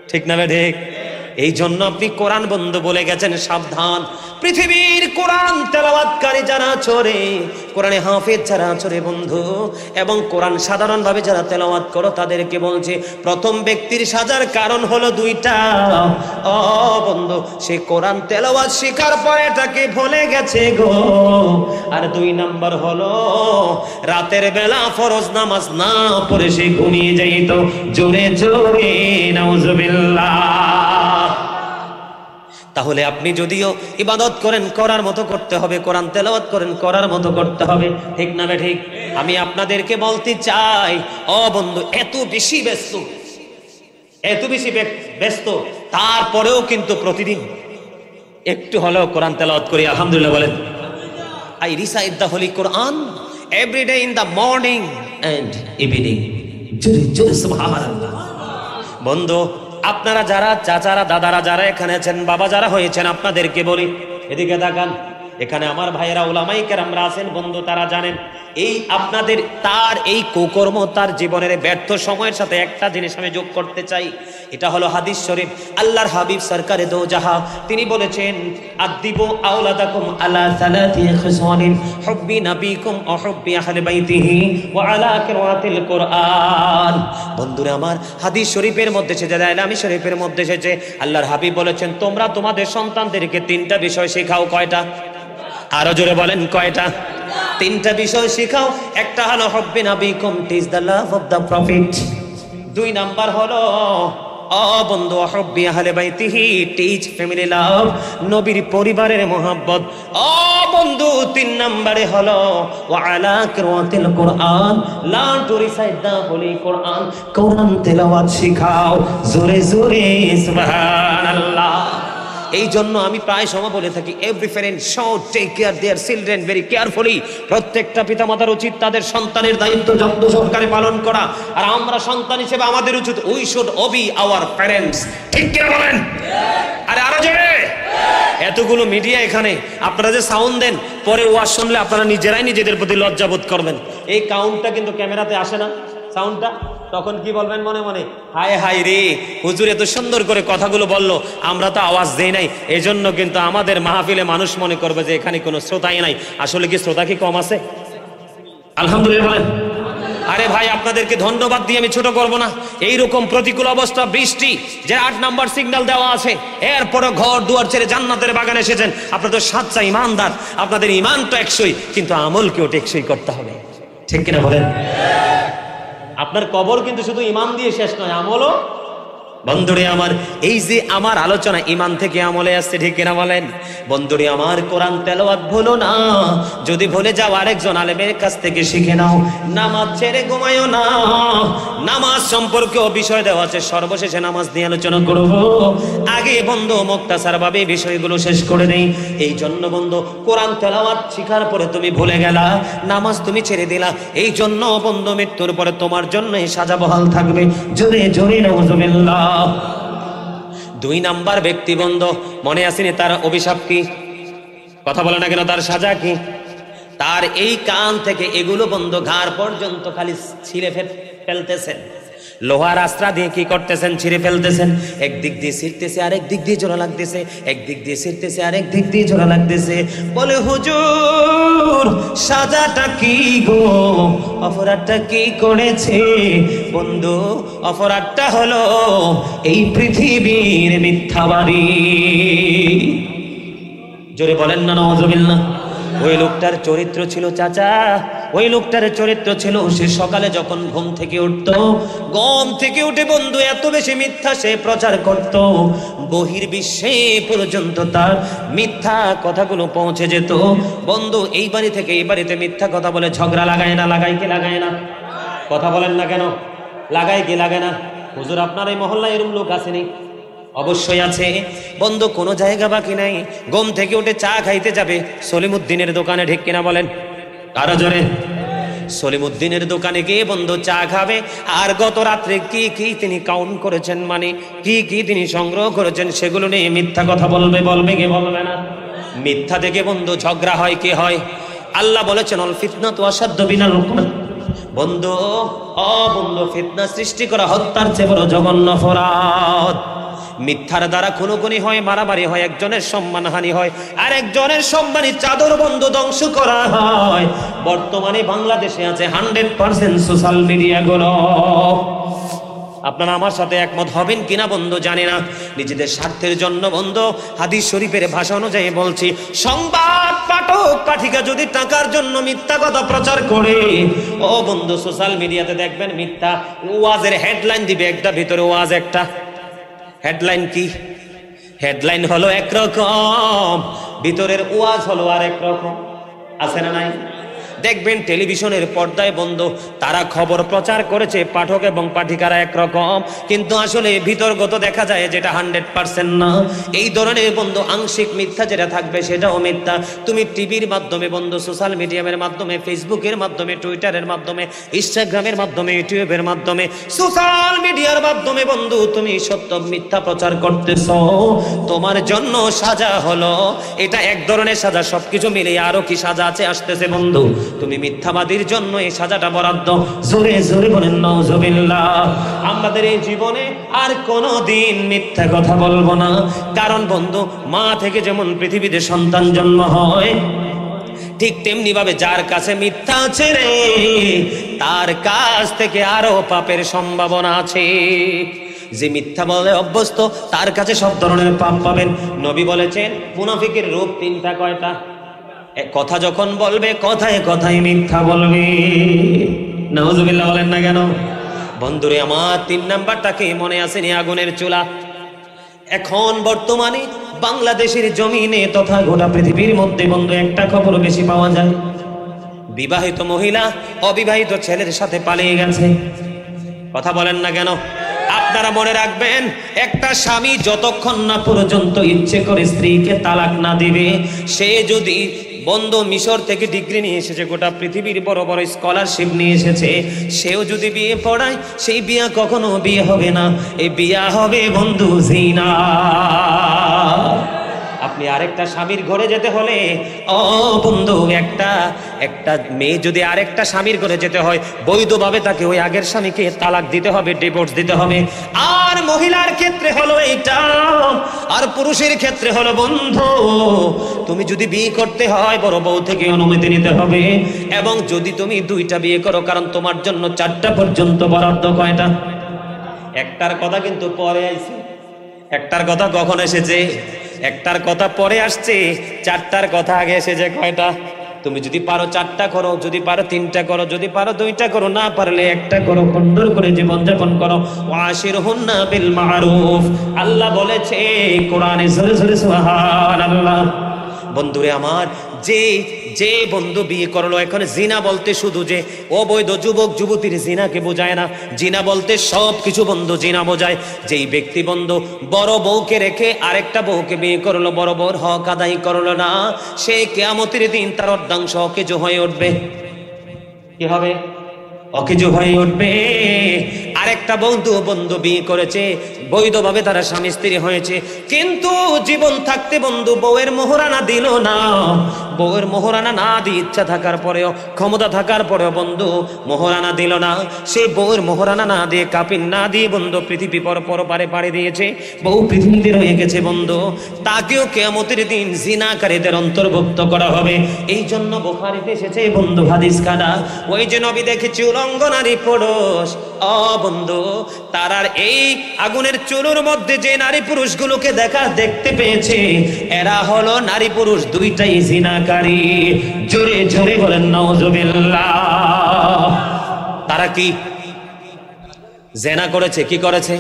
ঠিক না? ঠিক। এই জন্য আপনি কোরআন বন্ধু বলে গেছেন, সাবধান। পৃথিবীর কোরআন তেলাওয়াতকারী যারা চরে, কোরআনে হাফেজ যারা চরে বন্ধু, এবং কোরআন সাধারণভাবে যারা তেলাওয়াত করো তাদেরকে বলছে প্রথম ব্যক্তির সাজার কারণ হলো দুইটা। ও বন্ধু, সে কোরআন তেলাওয়াত শেখার পরে তাকে ভুলে গেছে গো। আর 2 নাম্বার হলো রাতের বেলা ফরজ নামাজ না পড়ে সে ঘুমিয়ে যাইত। জোরে জোরে নাউজুবিল্লাহ। তাহলে আপনি যদিও ইবাদত করেন করার মতো করতে হবে, কোরআন তেলাওয়াত করেন করার মতো করতে হবে, ঠিক না? ঠিক। আমি আপনাদেরকে বলতে চাই, ও বন্ধু, এত বেশি ব্যস্ত তারপরেও কিন্তু প্রতিদিন একটু হলেও কোরআন তেলাওয়াত করি। আলহামদুলিল্লাহ বলেন। I recite the Holy Quran every day in the morning and evening. জোরে জোরে সুবহানাল্লাহ। বন্ধু, আপনারা যারা চাচারা দাদারা যারা এখানে আছেন, বাবা যারা হয়েছেন, আপনাদেরকে বলি এদিকে তাকান। এখানে আমার ভাইয়েরা উলামায়ে কেরামরা আছেন বন্ধু, তারা জানেন এই আপনাদের তার এই কুকর্ম তার জীবনের ব্যর্থ সময়ের সাথে একটা জিনিস আমি যোগ করতে চাই। এটা হলো হাদিস শরীফ। আল্লাহর হাবিব সরকারে দো জাহা তিনি বলেছেন, আদিবু আওলাদাকুম আলা সালাতি খিসালিন হুব্বি নবিকুম ওয়া হুব্বি আহলি বাইতিহি ওয়া আলা কিরাআতিল কুরআন। বন্ধুরা আমার, হাদিস শরীফের মধ্যে এসেছে, জালামি শরীফের মধ্যে এসেছে, আল্লাহর হাবিব বলেছেন তোমরা তোমাদের সন্তানদেরকে 3টা বিষয় শেখাও। কয়টা? আরো জোরে বলেন, কয়টা? 3টা বিষয় শেখাও। একটা হলো হুব্বি নবিকুম, teach the love of the prophet. 2 number হলো বন্ধু হুব্বি আহলে বাইতিহি, টিচ ফ্যামিলি লাভ, নবীর পরিবারের মোহাব্বত। বন্ধু 3 নম্বরে হলো ওয়া আলা কিরাআতিল কুরআন, learn to recite the holy Quran, কোরআন তেলাওয়াত শিখাও। জোরে জোরে সুবহানাল্লাহ। এই জন্য আমি প্রায় সময় বলে থাকি, every parent should take care their children very carefully. প্রত্যেকটা পিতামাতার উচিত তাদের সন্তানের দায়িত্ব যত্ন সহকারে পালন করা। আর আমরা সন্তান হিসেবে আমাদের উচিত we should Obi our parents, ঠিক কি বলেন? আরে আরো জোরে। এতগুলো মিডিয়া এখানে, আপনারা যে সাউন্ড দেন, পরে ওয়াজ শুনলে আপনারা নিজেরাই নিজেদের প্রতি লজ্জাবোধ করবেন। এই কাউন্টটা কিন্তু ক্যামেরাতে আসে না, সাউন্ডটা, তখন কি বলবেন মনে মনে, হায় হায় রে, হুজুর এত সুন্দর করে কথাগুলো বললো, আমরা তো আওয়াজ দেই নাই, এজন্য কিন্তু আমাদের মাহফিলে মানুষ মনে করবে যে এখানে কোনো শ্রোতাই নাই। আসলে কি শ্রোতা কি কম আছে? আলহামদুলিল্লাহ বলেন। আরে ভাই, আপনাদেরকে ধন্যবাদ দিয়ে আমি ছোট করব না। এইরকম প্রতিকূল অবস্থা, বৃষ্টি, যে 8 নাম্বার সিগন্যাল দেওয়া আছে, এরপরে ঘর দুয়ার ছেড়ে জান্নাতের বাগানে এসেছেন। আপনাদের সাচ্চা ইমানদার, আপনাদের ইমান তো 100ই, কিন্তু আমলকেও টেকসই করতে হবে, ঠিক কিনা বলেন? আপনার কবর কিন্তু শুধু ইমান দিয়ে শেষ নয়, আমলও বন্ধুরে আমার, এই যে আমার আলোচনা ইমান থেকে আমলে আসছে, ঠিক কিনা বলেন? বন্ধুরে আমার, কোরআন তেলাওয়াত ভুলো না, যদি ভুলে যাও আরেকজন আলেমের কাছ থেকে শিখে নাও। নামাজ ছেড়ে ঘুমায়ও না, নামাজ সম্পর্কেও বিষয় দেওয়া আছে, সর্বশেষে নামাজ নিয়ে আলোচনা করব। আগে বন্ধু মুক্তাসার ভাবে বিষয়গুলো শেষ করে নেই। এই জন্য বন্ধু, কোরআন তেলাওয়াত শিখার পরে তুমি ভুলে গেলা, নামাজ তুমি ছেড়ে দিলা, এই জন্য বন্ধু মৃত্যুর পরে তোমার জন্য এই সাজা বহাল থাকবে। জোরে জোরে নাউজুবিল্লাহ। 2 নাম্বার ব্যক্তি বন্ধু, মনে আসেনি তার অভিশাপ কি? কথা বলে না কেন? তার সাজা কি? তার এই কান থেকে এগুলো বন্ধু ঘাড় পর্যন্ত খালি ছিঁড়ে ফেলতেছেন, লোহার আস্ত্রা দিয়ে কি করতেছেন? ছিঁড়ে ফেলতেছেন। একদিক দিয়ে ছিঁড়তেছে, আরেক দিক দিয়ে জোড়া লাগতেছে, একদিক দিয়ে ছিঁড়তেছে, আরেক দিক দিয়ে জোড়া লাগতেছে। বলে হুজুর সাজাটা কি গো, অপরাধটা কি করেছে? বন্ধু অপরাধটা হলো এই পৃথিবীর মিথ্যাবাদী। জোরে বলেন না নাউজুবিল্লাহ। ওই লোকটার চরিত্র ছিল চাচা, ওই লোকটার চরিত্র ছিল, সে সকালে যখন ঘুম থেকে উঠতো, ঘুম থেকে উঠে বন্ধু এত বেশি মিথ্যা সে প্রচার করত, বহির্বিশ্বে পর্যন্ত তার মিথ্যা কথাগুলো পৌঁছে যেত। বন্ধু এই বাড়ি থেকে এই বাড়িতে মিথ্যা কথা বলে ঝগড়া লাগায় না? লাগায় কি লাগায় না? কথা বলেন না কেন? লাগায় কি লাগে না? হুজুর আপনার এই মহল্লায় এরকম লোক আসেনি? অবশ্যই আছে বন্ধু, কোনো জায়গা বাকি নাই। ঘুম থেকে উঠে চা খাইতে যাবে সলিমুদ্দিনের দোকানে, ঠিক কিনা বলেন? আরো জোরে। সলিমুদ্দিনের দোকানে গিয়ে বন্ধু চা খাবে, আর গত রাত্রে কি কি তিনি কাউন্ট করেছেন, মানে কি কি তিনি সংগ্রহ করেছেন, সেগুলো নিয়ে মিথ্যা কথা বলবে। বলবে কি বলবে না? মিথ্যা থেকে বন্ধু ঝগড়া হয় কি হয়? আল্লাহ বলেছেন অল ফিতনাতু আশাদ্দু মিনাল কতল। বন্ধু বন্ধু, ফিতনা সৃষ্টি করা হত্যার চেয়ে বড় জঘন্য অপরাধ। মিথ্যার দ্বারা খুনোখুনি হয়, মারামারি হয়, একজনের সম্মানহানি হয়, আর একজনের সম্মানী চাদর বন্ধু ধ্বংস করা হয়। বর্তমানে বাংলাদেশে আছে 100% সোশ্যাল মিডিয়া গুলো। আপনারা আমার সাথে একমত হবেন কিনা বন্ধু জানি না। নিজেদের স্বার্থের জন্য বন্ধু, হাদিস শরীফের ভাষা অনুযায়ী বলছি, সংবাদ পাঠক পাঠিকা যদি টাকার জন্য মিথ্যা কথা প্রচার করে, ও বন্ধু সোশ্যাল মিডিয়াতে দেখবেন মিথ্যা ওয়াজের হেডলাইন দিবে একটা, ভিতরে ওয়াজ একটা। হেডলাইন কি? হেডলাইন হলো একরকম, ভিতরের ওয়াজ হলো আর একরকম। আছে না নাই? দেখবেন টেলিভিশনের পর্দায় বন্ধু তারা খবর প্রচার করেছে, পাঠক এবং পাঠিকারা একরকম, কিন্তু আসলে ভিতরগত দেখা যায় যেটা 100% না। এই ধরনের বন্ধু আংশিক মিথ্যা যেটা থাকবে সেটাও মিথ্যা। তুমি টিভির মাধ্যমে বন্ধু, সোশ্যাল মিডিয়ার মাধ্যমে, ফেসবুকের মাধ্যমে, টুইটারের মাধ্যমে, ইনস্টাগ্রামের মাধ্যমে, ইউটিউবের মাধ্যমে, সোশ্যাল মিডিয়ার মাধ্যমে বন্ধু তুমি সত্য মিথ্যা প্রচার করতেছ, তোমার জন্য সাজা হলো এটা এক ধরনের সাজা। সবকিছু মিলে আরো কি সাজা আছে আসতেছে বন্ধু, তুমি মিথ্যাবাদীর জন্য এই সাজাটা বরাদ্দ। জোরে জোরে বলেন নাউজুবিল্লাহ। আমাদের এই জীবনে আর কোনোদিন মিথ্যা কথা বলবো না, কারণ বন্ধু মা থেকে যেমন পৃথিবীতে সন্তান জন্ম হয়, ঠিক তেমনি ভাবে যার কাছে মিথ্যা আছে রে, তার কাছ থেকে আরো পাপের সম্ভাবনা আছে। যে মিথ্যা বলে অভ্যস্ত তার কাছে সব ধরনের পাপ পাবেন। নবী বলেছেন মুনাফিকের রূপ 3টা। কয়টা? কথা যখন বলবে কথায় কথায় মিথ্যা বলবে। নাউজুবিল্লাহ বলেন না কেন? বন্ধুরে আমার 3 নাম্বারটাকে মনে আসেনি? আগুনের চুলা। এখন বর্তমানে বাংলাদেশের জমিনে তথা গোটা পৃথিবীর মধ্যে বন্ধু একটা খবর বেশি পাওয়া যায়, বিবাহিত মহিলা অবিবাহিত ছেলের সাথে পালিয়ে গেছে। কথা বলেন না কেন? আপনারা মনে রাখবেন, একটা স্বামী যতক্ষণ না পর্যন্ত ইচ্ছে করে স্ত্রীকে তালাক না দিবে, সে যদি বন্ধু মিশর থেকে ডিগ্রি নিয়ে এসেছে, গোটা পৃথিবীর বড় বড় স্কলারশিপ নিয়ে এসেছে, সেও যদি বিয়ে পড়ায়, সেই বিয়ে কখনো বিয়ে হবে না, এই বিয়ে হবে বন্ধু জিনা। আপনি আরেকটা স্বামীর ঘরে যেতে হলে, ও বন্ধু, একটা মেয়ে যদি আরেকটা স্বামীর ঘরে যেতে হয়, বৈধভাবে তাকে ওই আগের স্বামীকে তালাক দিতে হবে, ডিভোর্স দিতে হবে। আর মহিলার ক্ষেত্রে হলো এইটা, আর পুরুষের ক্ষেত্রে হলো বন্ধু, তুমি যদি বিয়ে করতে হয় বড় বউ থেকে অনুমতি নিতে হবে, এবং যদি তুমি 2টা বিয়ে করো, কারণ তোমার জন্য 4টা পর্যন্ত বরাদ্দ। কয়টা? একটার কথা কিন্তু পরে আইছে। একটার কথা কখন এসেছে? একটার কথা পরে আসছে, 4টার কথা আগে এসেছে। কয়টা? তুমি যদি পারো 4টা করো, যদি পারো 3টা করো, যদি পারো 2টা করো, না পারলে 1টা করো, সুন্দর করে জীবনযাপন করো। ওয়াশিরহুন্না বিল মারুফ, আল্লাহ বলেছে কোরআনে, জোরে জোরে সুবহানাল্লাহ। বন্ধুরে আমার, যে বন্ধু বিয়ে করলো, এখন জিনা বলতে শুধু যে অবৈধ যুবক যুবতীর জিনাকে বোঝায় না, জিনা বলতে সব কিছু বন্ধু জিনা বোঝায়। যেই ব্যক্তি বন্ধু বড় বউকে রেখে আরেকটা বউকে বিয়ে করলো, বড় বউর হক আদায় করলো না, সে কিয়ামতের দিন তার অর্ধাংশ অকেজ হয়ে উঠবে। কি হবে? অকেজ হয়ে উঠবে। আরেকটা বন্ধু বিয়ে করেছে, বৈধভাবে তারা স্বামী স্ত্রী হয়েছে, কিন্তু জীবন থাকতে বন্ধু বউয়ের মোহরানা দিল না। বউয়ের মোহরানা না দিয়ে, ইচ্ছা থাকার পরেও, ক্ষমতা থাকার পরেও বন্ধু মোহরানা দিল না। সে বউয়ের মোহরানা না দিয়ে, কাপিন না দিয়ে বন্ধু পৃথিবী পরপারে পাড়ি দিয়েছে, বউ পৃথিবীতে রয়ে গেছে বন্ধু। তাকেও কিয়ামতের দিন জিনাকারীদের অন্তর্ভুক্ত করা হবে। এই জন্য বুখারীতে এসেছে বন্ধু হাদিস খানা, ওই যে নবী দেখেছি উলঙ্গ নারী পুরুষ, বন্ধু তারার এই আগুনের চুলোর মধ্যে যে নারী পুরুষগুলোকে দেখতে পেয়েছে, এরা হলো নারী পুরুষ দুইটাই জিনাকারী। জোরে জোরে বলেন নাউজুবিল্লাহ। তারা কি জিনা করেছে? কি করেছে?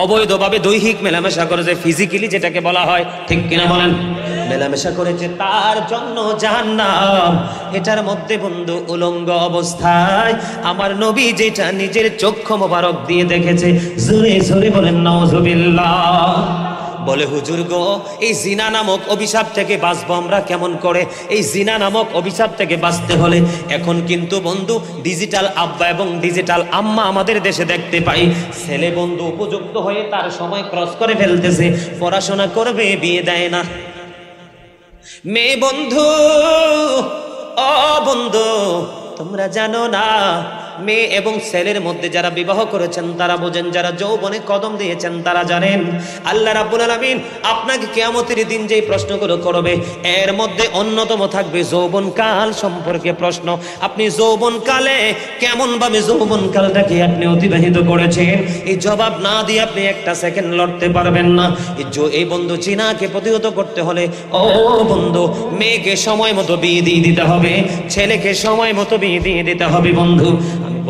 অবৈধভাবে দৈহিক মেলামেশা করেছে, ফিজিক্যালি যেটাকে বলা হয়, ঠিক কিনা বলেন? মেলামেশা করেছে, তার জন্য জাহান্নাম। এটার মধ্যে বন্ধু উলঙ্গ অবস্থায় আমার নবী যেটা নিজের চক্ষু মোবারক দিয়ে দেখেছে, জোরে জোরে বলেন নাউজুবিল্লাহ। বলে হুজুর গো, এই জিনা নামক অভিশাপ থেকে বাঁচবো আমরা কেমন করে? এই জিনা নামক অভিশাপ থেকে বাঁচতে হলে এখন কিন্তু বন্ধু ডিজিটাল আব্বা এবং ডিজিটাল আম্মা আমাদের দেশে দেখতে পাই। ছেলে বন্ধু উপযুক্ত হয়ে তার সময় ক্রস করে ফেলতেছে, পড়াশোনা করবে, বিয়ে দেয় না। মেয়ে বন্ধু, ও বন্ধু, তোমরা জানো না, মেয়ে এবং ছেলের মধ্যে যারা বিবাহ করেছেন তারা বোঝেন, যারা যৌবনে কদম দিয়েছেন তারা জানেন। আল্লাহ রাব্বুল আলামিন আপনাকে কিয়ামতের দিন যেই প্রশ্নগুলো করবে, এর মধ্যে অন্যতম থাকবে যৌবনকাল সম্পর্কে প্রশ্ন। আপনি যৌবনকালে কেমন ভাবে যৌবনকালটাকে আপনি অতিবাহিত করেছেন, এই জবাব না দিয়ে আপনি একটা সেকেন্ড লড়তে পারবেন না। এই বন্ধু জিনাকে প্রতিহত করতে হলে, ও বন্ধু, মেয়েকে সময় মতো বিয়ে দিয়ে দিতে হবে, ছেলেকে সময় মতো বিয়ে দিয়ে দিতে হবে বন্ধু।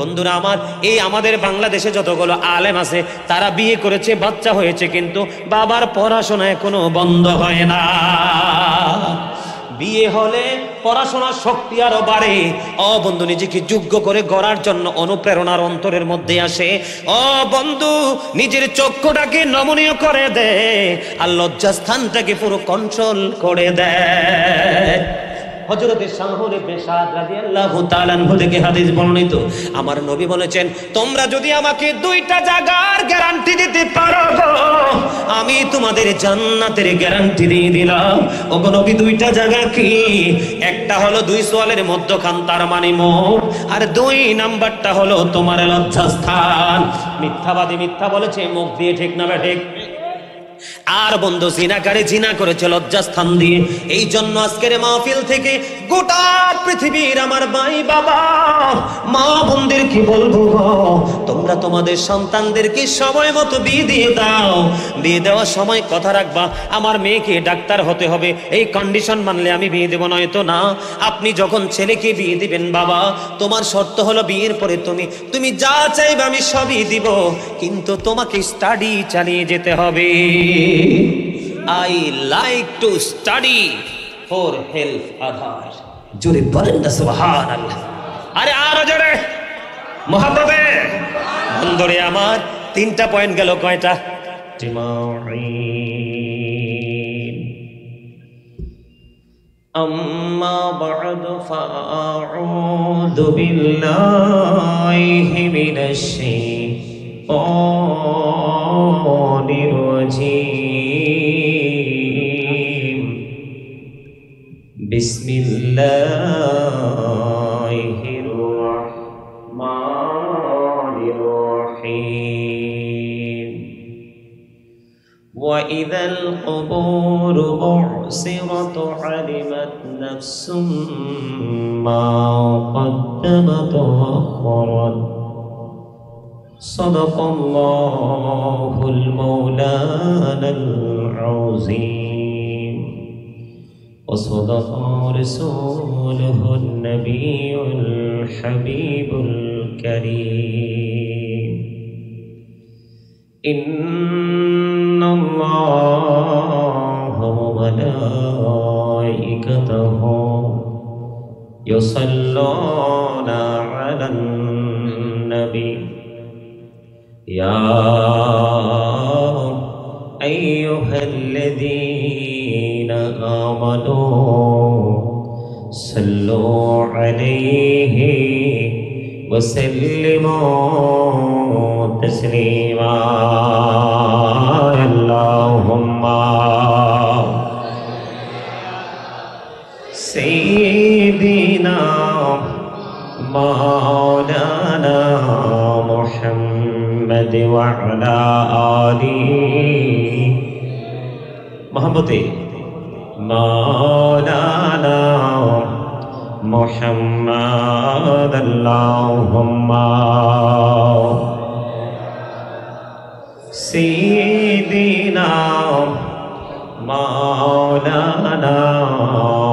বন্ধুরা আমার, এই আমাদের বাংলাদেশে যতগুলো আলেম আছে তারা বিয়ে করেছে, বাচ্চা হয়েছে, কিন্তু বাবার পড়াশোনা এখনো বন্ধ হয় না। বিয়ে হলে পড়াশোনার শক্তি আরো বাড়ে। বন্ধু, নিজেকে যোগ্য করে গড়ার জন্য অনুপ্রেরণার অন্তরের মধ্যে আসে। বন্ধু, নিজের চক্ষুটাকে নমনীয় করে দেয় আর লজ্জাস্থানটাকে পুরো কন্ট্রোল করে দেয়। হযরতে শাহর ইবনে সাদ রাদিয়াল্লাহু তাআলা আনহু থেকে হাদিস বর্ণিত, আমার নবী বলেছেন, তোমরা যদি আমাকে 2টা জায়গার গ্যারান্টি দিতে পারো, আমি তোমাদের জান্নাতের গ্যারান্টি দিয়ে দিলাম। ওগো নবী, 2টা জায়গা কি? একটা হলো 2 সোয়ালের মধ্যখান, তার মানে মুখ, আর 2 নাম্বারটা হলো তোমার লজ্জাস্থান। মিথ্যাবাদী মিথ্যা বলেছে মুখ দিয়ে, ঠিক না ঠিক? আর বন্ধু জিনাকারী জিনা করেছে লজ্জাস্থান দিয়ে। এই জন্য আজকের মাহফিল থেকে গোটা পৃথিবীর আমার ভাই বাবা মা বোনদের কি বলবো, তোমরা তোমাদের সন্তানদেরকে সময় মতো বিয়ে দিয়ে দাও। বিয়ে দেওয়ার সময় কথা রাখবা, আমার মেয়েকে ডাক্তার হতে হবে, এই কন্ডিশন মানলে আমি বিয়ে দেবো, নয়তো না। আপনি যখন ছেলেকে বিয়ে দিবেন, বাবা তোমার শর্ত হলো বিয়ের পরে তুমি যা চাইবে আমি সবই দিব, কিন্তু তোমাকে স্টাডি চালিয়ে যেতে হবে। I like to study for help others. জোরে বলেন না সুবহানাল্লাহ। আরে আরো জোরে মহব্বতে। বন্ধুরে আমার, 3টা পয়েন্ট গেল, কয়টা? আম্মা বা'দু ফাআউযু বিল্লাহি মিনাশ শাইতানির রাজীম। বিসমিল্লাহির রাহমানির রহিম। وإذا القبور بعثرت علمت نفس ما قدمت وأخرت صدق الله المولانا العظيم وصدق رسوله النبي الحبيب الكريم إن الله وملائكته يصلون على النبي يا أيها الذين آمنوا صلوا عليه وسلموا تسليما اللهم سيدنا مولانا محمد وعلى آله محمد مولانا محمد اللهم سيدنا مولانا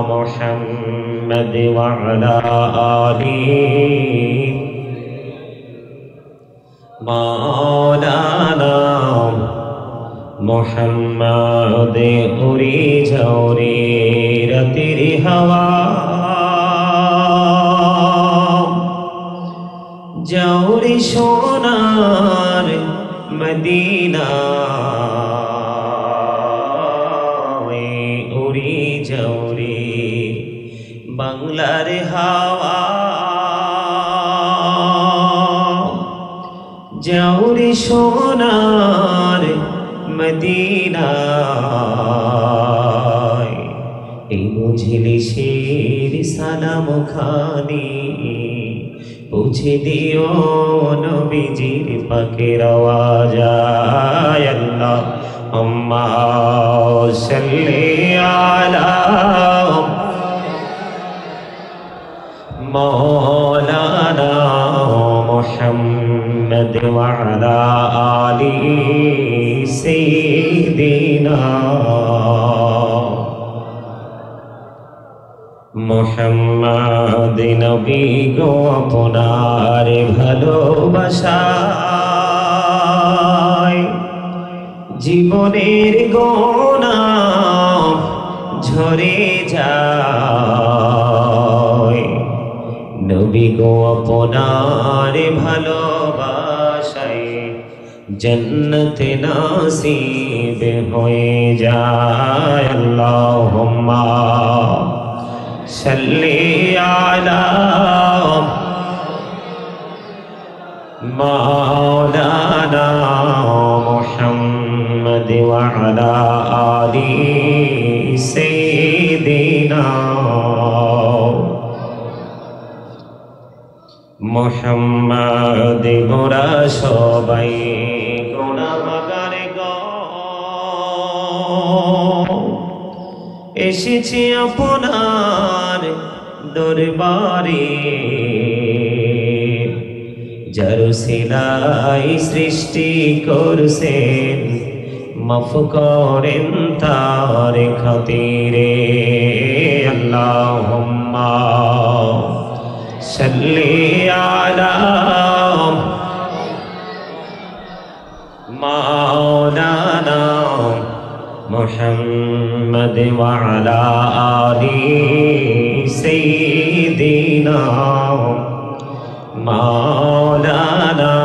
محمد وعلى آله مولانا محمد উড়ি যাওরে রাতের হাওয়া যাওরে সোনার মদিনা উড়ি যাওরে বাংলার হাওয়া যাওরে সোনার মদিনায় এই মজলিসের সালাম খানি পৌঁছে দিও নবীজির পাকের আওয়াজ আল্লাহুম্মা সাল্লি আলা মাওলানা মুহাম্মদ ওয়া আলা আলি সাইয়্যিদিনা মুহাম্মদ নবী গো আপনার ভালোবাসায় জীবনের গোনা ঝরে যায় নবী গো আপনার ভালোবাসায় জন্নতে নসিব হয়ে যায় আল্লাহুম্মা সাল্লি আলা মাওলানা মুহাম্মদ ওয়া আলা আলি সাইয়্যিদিনা মুহাম্মদ গোরা সবাই গুনাহগার গো এসেছি আপনার দরবারে যার সিলাই সৃষ্টি করছেন মাফ করেন তার খাতিরে আল্লাহুম্মা সাল্লি আলা মাওলানা মুহাম্মদ ওয়া আলা আলি সাইয়্যিদিনা মাওলানা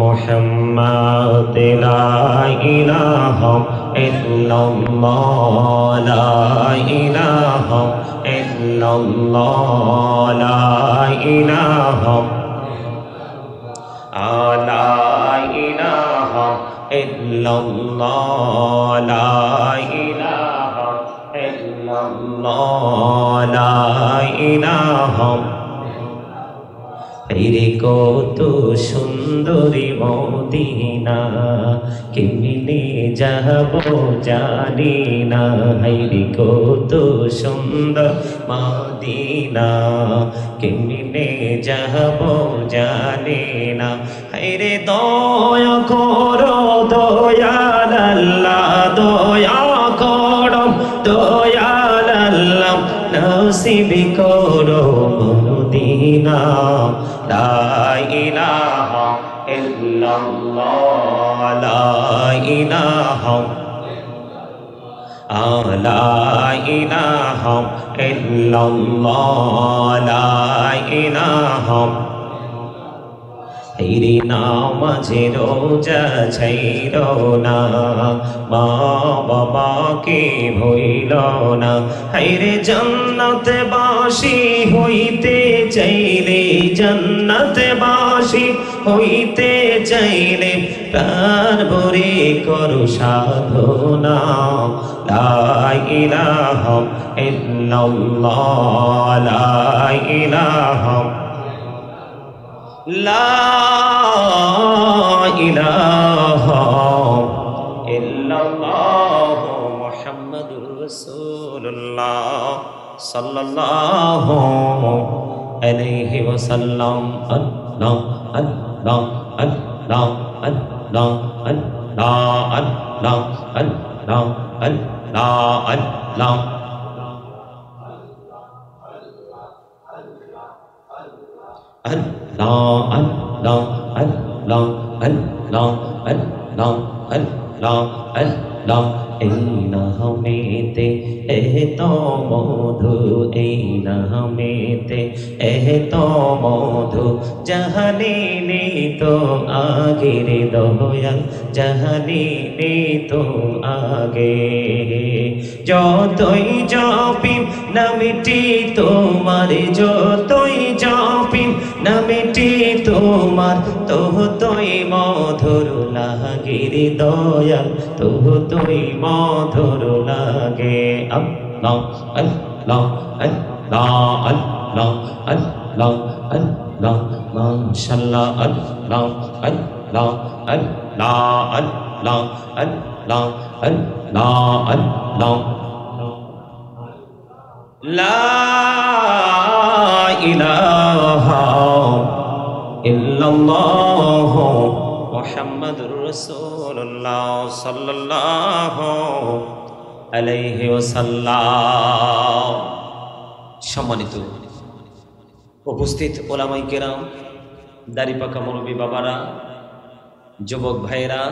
মুহাম্মদ লা ইলাহা ইল্লাল্লাহ লা ইলাহা ইল্লাল্লাহ লা ইলাহা লা ইলাহা ইল্লাল্লাহ লা ইলাহা ইল্লাল্লাহ লা ইলাহা রে কত সুন্দরী মদিনা কেমনে যাব জানি না রে কত সুন্দর মদিনা কেমনে যাব জানি না রে দয়া করো দয়াল আল্লাহ দয়া করো দয়া নসিব করো মদিনা লা ইলাহা ইল্লাল্লাহ লা ইলাহা লা ইলাহা ইল্লাল্লাহ লা ইলাহা তেরি নামাজে রোজা ছাইরো না মা বাবাকে ভুইল না হায়রে জান্নাতে বাসী হইতে চাইলে জান্নাতে বাসী হইতে চাইলে প্রাণ ভরে করো সাধনা লা ইলাহা ইল্লাল্লাহ লা ইলাহা লা ইলাহা ইল্লাল্লাহ মুহাম্মাদুর রাসূলুল্লাহ সাল্লাল্লাহু আলাইহি ওয়াসাল্লাম আল্লাহ আল্লাহ আল্লাহ আল্লাহ আল্লাহ আল্লাহ আল্লাহ আল্লাহ আল্লাহ Allah, Allah, Allah, Allah, Allah, Allah, Allah, এই নামেতে এত মধু, এই নামেতে এত মধু, জাহানিনি তো আগের দয়াল, জাহানিনি তো আগে। যতই জপি নামটি তোমার, যতই জপি নামটি তোমার, তোই মধুর লাগে রে দয়াল, তোই মধুর লাগে। আল্লাহ আল্লাহ আল্লাহ আল্লাহ আল্লাহ আল্লাহ মাশাআল্লাহ আল্লাহ আল্লাহ আল্লাহ আল্লাহ আল্লাহ আল্লাহ আল্লাহ লা ইলাহা ইল্লাল্লাহ মুহাম্মাদুর রাসূলুল্লাহ সাল্লাল্লাহু আলাইহি ওয়াসাল্লাম। সম্মানিত উপস্থিত ওলামায়ে কেরাম, দাড়ি পাকা মুরব্বী বাবারা, যুবক ভাইরা,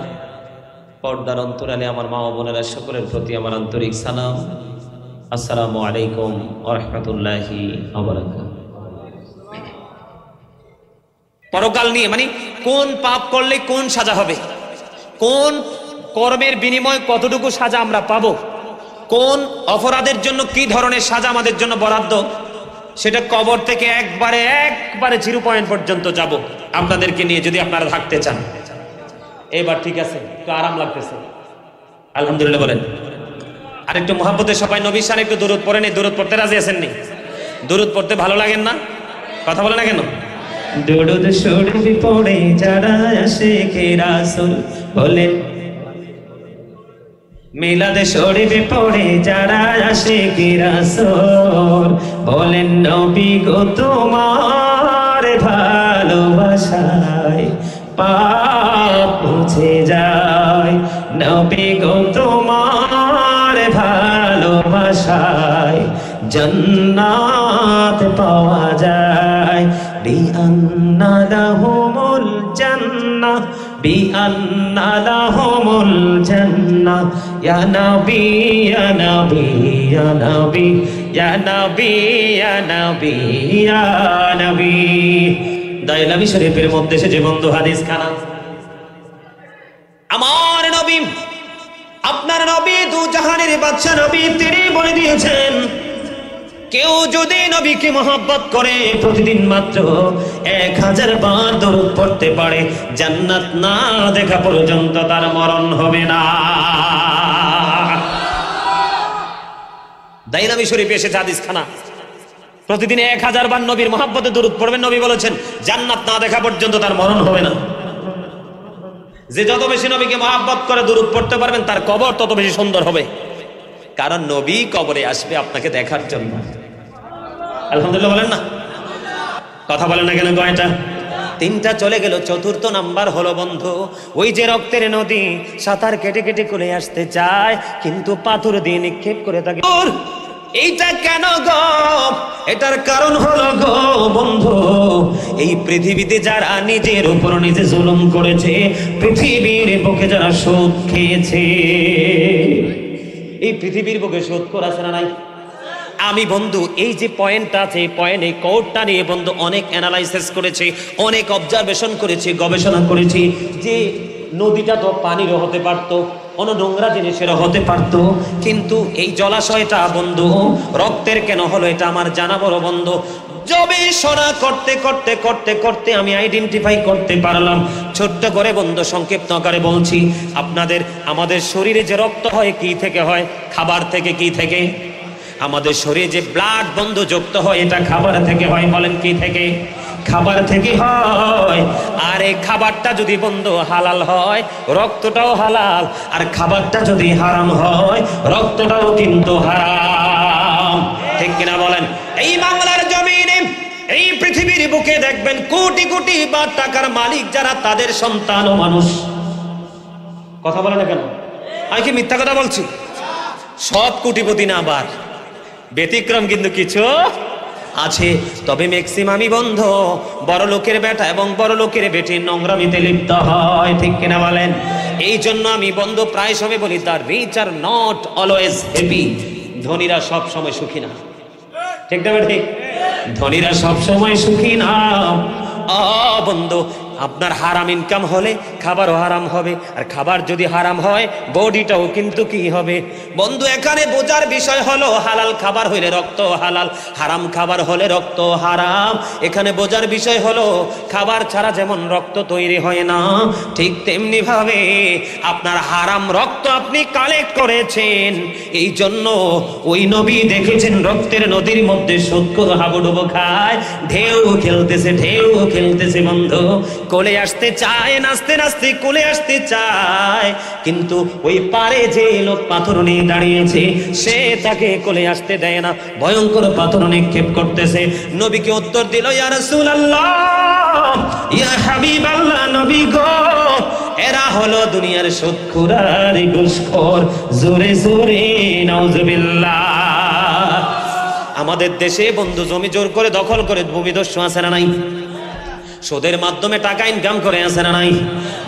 পর্দার অন্তরালে আমার মা ও বোনেরা, সকলের প্রতি আমার আন্তরিক সালাম। আসসালামু আলাইকুম ওয়া রাহমাতুল্লাহি ওয়া বারাকাতুহু। পরকাল নিয়ে মানে কোন পাপ করলে কোন সাজা হবে, কোন কর্মের বিনিময়ে কতটুকু সাজা আমরা পাবো, কোন অপরাধের জন্য কি ধরনের সাজা আমাদের জন্য বরাদ্দ, সেটা কবর থেকে একবারে 0 পয়েন্ট পর্যন্ত যাব আপনাদেরকে নিয়ে, যদি আপনারা থাকতে চান। এবার ঠিক আছে, একটু আরাম লাগতেছে, আলহামদুলিল্লাহ বলেন। আর একটু মুহাব্বতে সবাই নবীর শানে একটু দরুদ পড়েন। দরুদ পড়তে রাজি আছেন নি? দরুদ পড়তে ভালো লাগেন না? কথা বলে না কেন? দরুদ শরীফ পড়ে যারা আশিকে রাসূল বলেন, মিলাদ শরীফ পড়ে যারা আশিকে রাসূল বলেন, নবী গো তোমার ভালোবাসায় পাপ মুছে যায়, নবী গো তোমার ভালোবাসায় জান্নাত পাওয়া যায়। বিআন্না লাহুমুল জান্নাহ, বিআন্না লাহুমুল জান্নাহ, ইয়া নবী ইয়া নবী ইয়া নবী ইয়া নবী ইয়া নবী ইয়া নবী। দাইলামি শরীফের মধ্যে সে যে বন্ধু হাদিস খানা, আমার নবী, আপনার নবী, দু জাহানের বাদশা নবী, তিনি বলে দিয়েছেন, কেউ যদি নবীকে মহব্বত করে প্রতিদিন মাত্র 1000 বার দরুদ পড়তে পারে, জান্নাত না দেখা পর্যন্ত তার মরণ হবে না। দাইলামি শরীফে এসেছে হাদিস খানা, প্রতিদিন 1000 বার নবীর মহব্বতে দরুদ পড়বেন, নবী বলেছেন জান্নাত না দেখা পর্যন্ত তার মরণ হবে না। যে যত বেশি নবীকে মহব্বত করে দরুদ পড়তে পারবেন, তার কবর তত বেশি সুন্দর হবে, কারণ নবী কবরে আসবে আপনাকে দেখার জন্য। আলহামদুলিল্লাহ বলেন না? কথা বলেন না কেন? কয়টা? 3টা চলে গেল, 4র্থ নাম্বার হলো বন্ধু, ওই যে রক্তের নদী সাঁতার কেটে কেটে করে আসতে চায়, কিন্তু পাথর দিয়ে নিক্ষেপ করে থাকে। এইটা কেন গো? এটার কারণ হলো গো বন্ধু, এই পৃথিবীতে যারা নিজের উপর নিজে জুলুম করেছে, পৃথিবীর বুকে যারা সুদ খেয়েছে, এই পৃথিবীর বুকে সুদ করেছে না নাই? আমি বন্ধু এই যে পয়েন্টটা আছে, এই পয়েন্ট, এই কোডটা নিয়ে বন্ধু অনেক অ্যানালাইসিস করেছি, অনেক অবজারভেশন করেছি, গবেষণা করেছি, যে নদীটা তো পানিরও হতে পারতো, কোনো নোংরা জিনিসেরও হতে পারতো, কিন্তু এই জলাশয়টা বন্ধু রক্তের কেন হলো এটা আমার জানা বড় বন্ধু। গবেষণা করতে করতে করতে করতে আমি আইডেন্টিফাই করতে পারলাম। ছোট্ট করে বন্ধু সংক্ষিপ্ত আকারে বলছি, আপনাদের আমাদের শরীরে যে রক্ত হয় কি থেকে হয়? খাবার থেকে। কি থেকে? আমাদের শরীরে যে ব্লাড বন্ধু যুক্ত হয় এটা খাবার থেকে হয়। বলেন কি থেকে? খাবার থেকে হয়। আর এই খাবারটা যদি বন্ধু হালাল হয়, রক্তটাও হালাল, আর খাবারটা যদি হারাম হয়, রক্তটাও কিন্তু হারাম। ঠিক কিনা বলেন? এই বাংলার জমিনে, এই পৃথিবীর বুকে দেখবেন কোটি কোটি বা টাকার মালিক যারা, তাদের সন্তান ও মানুষ। কথা বলে না কেন? আমি কি মিথ্যা কথা বলছি? সব কোটিপতি না, আবার ব্যতিক্রম কিন্তু কিছু আছে। তবে ম্যাক্সিমামই বন্ধ বড় লোকের বেটা এবং বড় লোকের বেটি নোংরামিতে লিপ্ত হয়। ঠিক কিনা বলেন? এই জন্য আমি বন্ধু প্রায় সময় বলি, the rich are not always happy. ধনীরা সব সময় সুখী না। ঠিক না? ঠিক। ধনীরা সব সময় সুখী না। বন্ধু আপনার হারাম ইনকাম হলে খাবারও হারাম হবে, আর খাবার যদি হারাম হয় বডিটাও কিন্তু কি হবে বন্ধু? এখানে বোঝার বিষয় হলো হালাল খাবার হইলে রক্ত হালাল, হারাম খাবার হলে রক্ত হারাম। এখানে বোঝার বিষয় হলো খাবার ছাড়া যেমন রক্ত তৈরি হয় না, ঠিক তেমনি ভাবে আপনার হারাম রক্ত আপনি কালেক্ট করেছেন। এই জন্য ওই নবী দেখেছেন রক্তের নদীর মধ্যে সুদখোর হাবুডুবু খায়, ঢেউ খেলতেছে, ঢেউ খেলতেছে বন্ধু, কোলে আসতে চায়, নাচতে নাচতে কোলে আসতে চায়, কিন্তু ওই পারে যে লোক পাথর নিয়ে দাঁড়িয়েছে সে তাকে কোলে আসতে দেয় না, ভয়ঙ্কর পাথর নিক্ষেপ করতেছে। নবীকে উত্তর দিল, ইয়া রাসূলুল্লাহ, ইয়া হাবিবাল্লাহ, নবী গো, এরা হলো দুনিয়ার সুদখোর আর ঘুষখোর। জোরে জোরে নাউজুবিল্লাহ। আমাদের দেশে বন্ধু জমি জোর করে দখল করে ভূমিদস্যু আছে না নাই? সুদের মাধ্যমে টাকা ইনকাম করে আছে না নাই?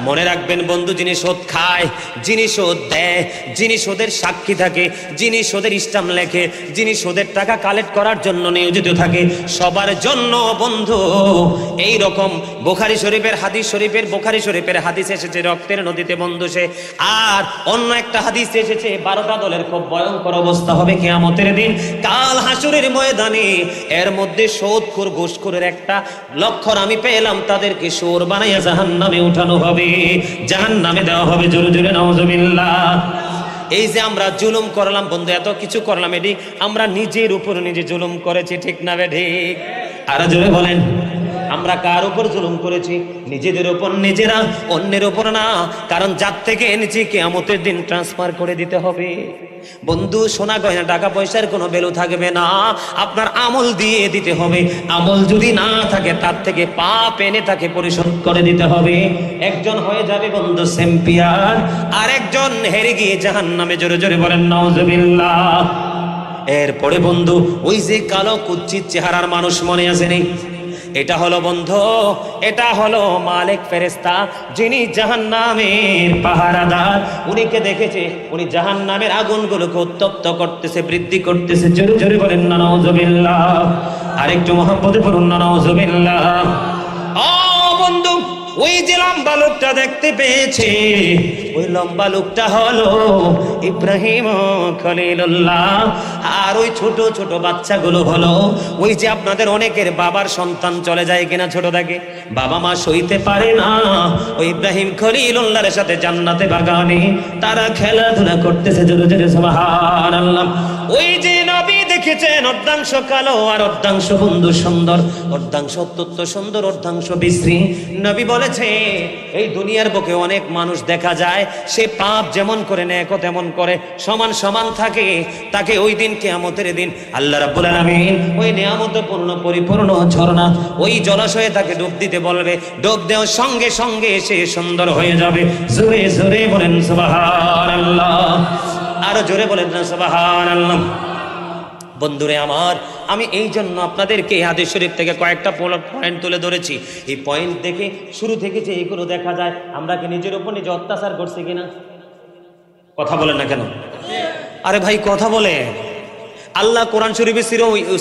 মনে রাখবেন বন্ধু, যিনি সুদ খায়, যিনি সুদ দেয়, যিনি সুদের সাক্ষী থাকে, যিনি সুদের স্ট্যাম্প লেখে, যিনি সুদের টাকা কালেক্ট করার জন্য নিয়োজিত থাকে, সবার জন্য বন্ধু এই রকম বুখারী শরীফের হাদিস এসেছে রক্তের নদীতে বন্ধু সে। আর অন্য একটা হাদিস এসেছে 12টা দলের খুব ভয়ঙ্কর অবস্থা হবে কিয়ামতের দিন, কাল হাসরের ময়দানে। এর মধ্যে সুদখোর ঘুষখোরের একটা লক্ষণ আমি পেলাম, তাদেরকে সুর বানাইয়া জাহান্নামে উঠানো হবে, জাহান্নামে দেওয়া হবে। জোরে জোরে নাউজুবিল্লাহ। এই যে আমরা জুলুম করলাম বন্ধু, এত কিছু করলাম, এটি আমরা নিজের উপর নিজে জুলুম করেছি। ঠিক না বে ঠিক? আর জোরে বলেন, আমরা কার উপর জুলুম করেছি? নিজেদের উপর, নিজেরা, অন্যের উপর না। কারণ যার থেকে এনেছি কিয়ামতের দিন ট্রান্সফার করে দিতে হবে বন্ধু। সোনা গয়না টাকা পয়সার কোনো ভ্যালু থাকবে না, আপনার আমল দিয়ে দিতে হবে। আমল যদি না থাকে তার থেকে পাপ এনে তাকে পরিশোধ করে দিতে হবে। একজন হয়ে যাবে বন্ধু চ্যাম্পিয়ন, আর একজন হেরে গিয়ে জাহান্নামে। জোরে জোরে বলেন নাউজুবিল্লাহ। এরপরে বন্ধু ওই যে কালো কুচ্ছিত চেহারার মানুষ মনে আছে নেই? এটা হলো বন্ধু, এটা হলো মালিক ফেরেশতা, যিনি জাহান্নামের পাহারাদার। উনিকে দেখেছে, উনি জাহান্নামের আগুনগুলোকে উত্তপ্ত করতেছে, বৃদ্ধি করতেছে। জোরে জোরে বলেন না নাউজুবিল্লাহ। আরেকটু মহব্বতে বলুন না নাউজুবিল্লাহ। বন্ধু ওই যে লম্বা লোকটা দেখতে পেয়েছে, ওই লম্বা লোকটা হলো ইব্রাহিম খলিলুল্লাহ। আর ওই ছোট ছোট বাচ্চাগুলো হলো ওই যে আপনাদের অনেকের বাবার সন্তান চলে যায় কিনা ছোট থাকে, বাবা মা সইতে পারে না, ওই ইব্রাহিম খলিলুল্লাহর সাথে জান্নাতে বাগানে তারা খেলাধুলা করতেছে। জোরে জোরে সুবহানাল্লাহ। ওই যে নবী দেখেছেন অর্ধাংশ কালো আর অর্ধাংশ বন্ধু সুন্দর, অর্ধাংশ অত্যন্ত সুন্দর, অর্ধাংশ বিশ্রী। নবী বলেছে এই দুনিয়ার বুকে অনেক মানুষ দেখা যায়, সে পাপ যেমন করে নেকও তেমন করে, সমান সমান থাকে। তাকে ওই দিন কিয়ামতের দিন আল্লাহ রাব্বুল আলামিন ওই নিয়ামতপূর্ণ পরিপূর্ণ ঝর্ণা, ওই জলাশয়ে তাকে ডুব দিতে বলবে। ডুব দেওয়ার সঙ্গে সঙ্গে সে সুন্দর হয়ে যাবে। জোরে জোরে বলেন সুবহানাল্লাহ। আরো জোরে বলেন না সুবহানাল্লাহ। বন্ধুরে আমার, আমি এই জন্য আপনাদেরকে হাদিস শরীফ থেকে কয়েকটা পয়েন্ট তুলে ধরেছি। এই পয়েন্ট দেখে শুরু থেকে যে এইগুলো দেখা যায়, আমরা কি নিজের উপর নিজে অত্যাচার করছি কিনা? কথা বলেন না কেন? আরে ভাই কথা বলে। আল্লাহ কোরআন শরীফে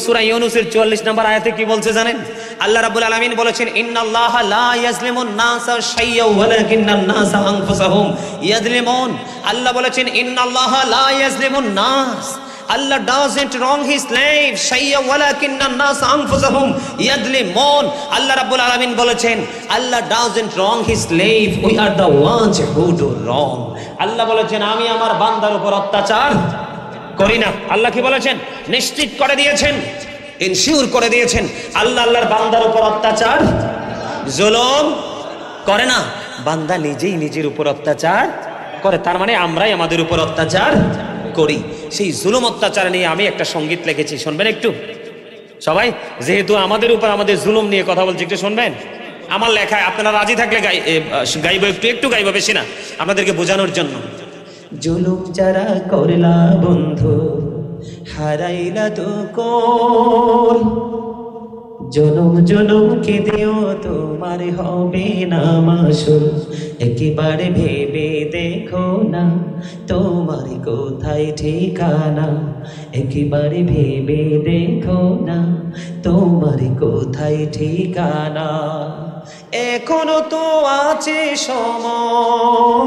সূরা ইউনূসের 44 নম্বর আয়াতে কি বলছে জানেন? আল্লাহ রাব্বুল আলামিন বলেছেন, ইন্নাল্লাহা লা ইয়াজলিমুন নাসা শাইয়্যান ওয়ালাকিন্নান নাসা আনফুসাহুম ইয়াজলিমুন। আল্লাহ বলেছেন, ইন্নাল্লাহা লা ইয়াজলিমুন নাস, Allah doesn't wrong his slave shay'a walakinna an-nas anfusahum yadlimun। আল্লাহ রাব্বুল আলামিন বলেছেন, Allah doesn't wrong his slave, we are the ones who do wrong। আল্লাহ বলেছেন, আমি আমার বান্দার উপর অত্যাচার করি না। আল্লাহ কি বলেছেন? নিশ্চিত করে দিয়েছেন, ইনশিওর করে দিয়েছেন আল্লাহ আল্লাহর বান্দার উপর অত্যাচার জুলুম করে না। বান্দা নিজেই নিজের উপর অত্যাচার করে, তার মানে আমরাই আমাদের উপর অত্যাচার করি। সেই জুলুম অত্যাচার নিয়ে আমি একটা সঙ্গীত লিখেছি, শুনবেন একটু সবাই? যেহেতু আমাদের উপর আমাদের জুলুম নিয়ে কথা বলছি, একটু শুনবেন আমার লেখায়। আপনারা রাজি থাকলে গাইবো, একটু গাইবো, বেশি না, আপনাদেরকে বোঝানোর জন্য। জুলুম যারা করলা বন্ধু, হারাইলা তো কোল, জনম জনম কে দিও তোমার হবে না মাসুল। একেবারে ভেবে দেখো না তোমার কোথায় ঠিকানা, একেবারে ভেবে দেখো না তোমার কোথায় ঠিকানা। এখনো তো আছে সময়,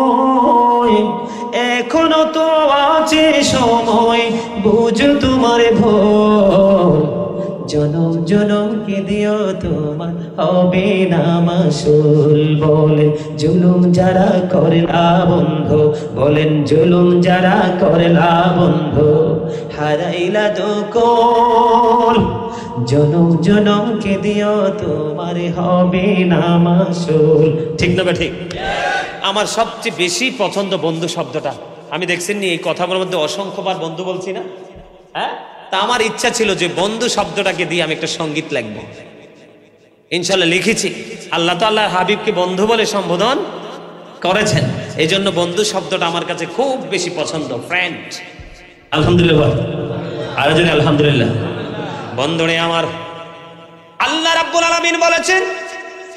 এখনো তো আছে সময়, বুঝো তোমার ভুল। জনম জনম কে দিও তোমার হবে না মাসুল। বলেন জুলুম যারা করলা বন্ধু, বলেন জুলুম যারা করলা বন্ধু, হারাইলা দোকল। জনম জনম কে দিও তোমার হবে না মাসুল। ঠিক না ঠিক? আমার সবচেয়ে বেশি পছন্দ বন্ধু শব্দটা। আমি দেখছেন নি এই কথার মধ্যে অসংখ্যবার বন্ধু বলছি না? হ্যাঁ, তা আমার ইচ্ছা ছিল যে বন্ধু শব্দটাকে দিয়ে আমি একটা সঙ্গীত লিখব। ইনশাআল্লাহ লিখেছি। আল্লাহ তো আল্লাহর হাবিবকে বন্ধু বলে সম্বোধন করেছেন, এই জন্য বন্ধু শব্দটা আমার কাছে খুব বেশি পছন্দ। ফ্রেন্ড, আলহামদুলিল্লাহ, আর যদি আলহামদুলিল্লাহ। বন্ধুরে আমার, আল্লাহ রাব্বুল আলামিন বলেছেন,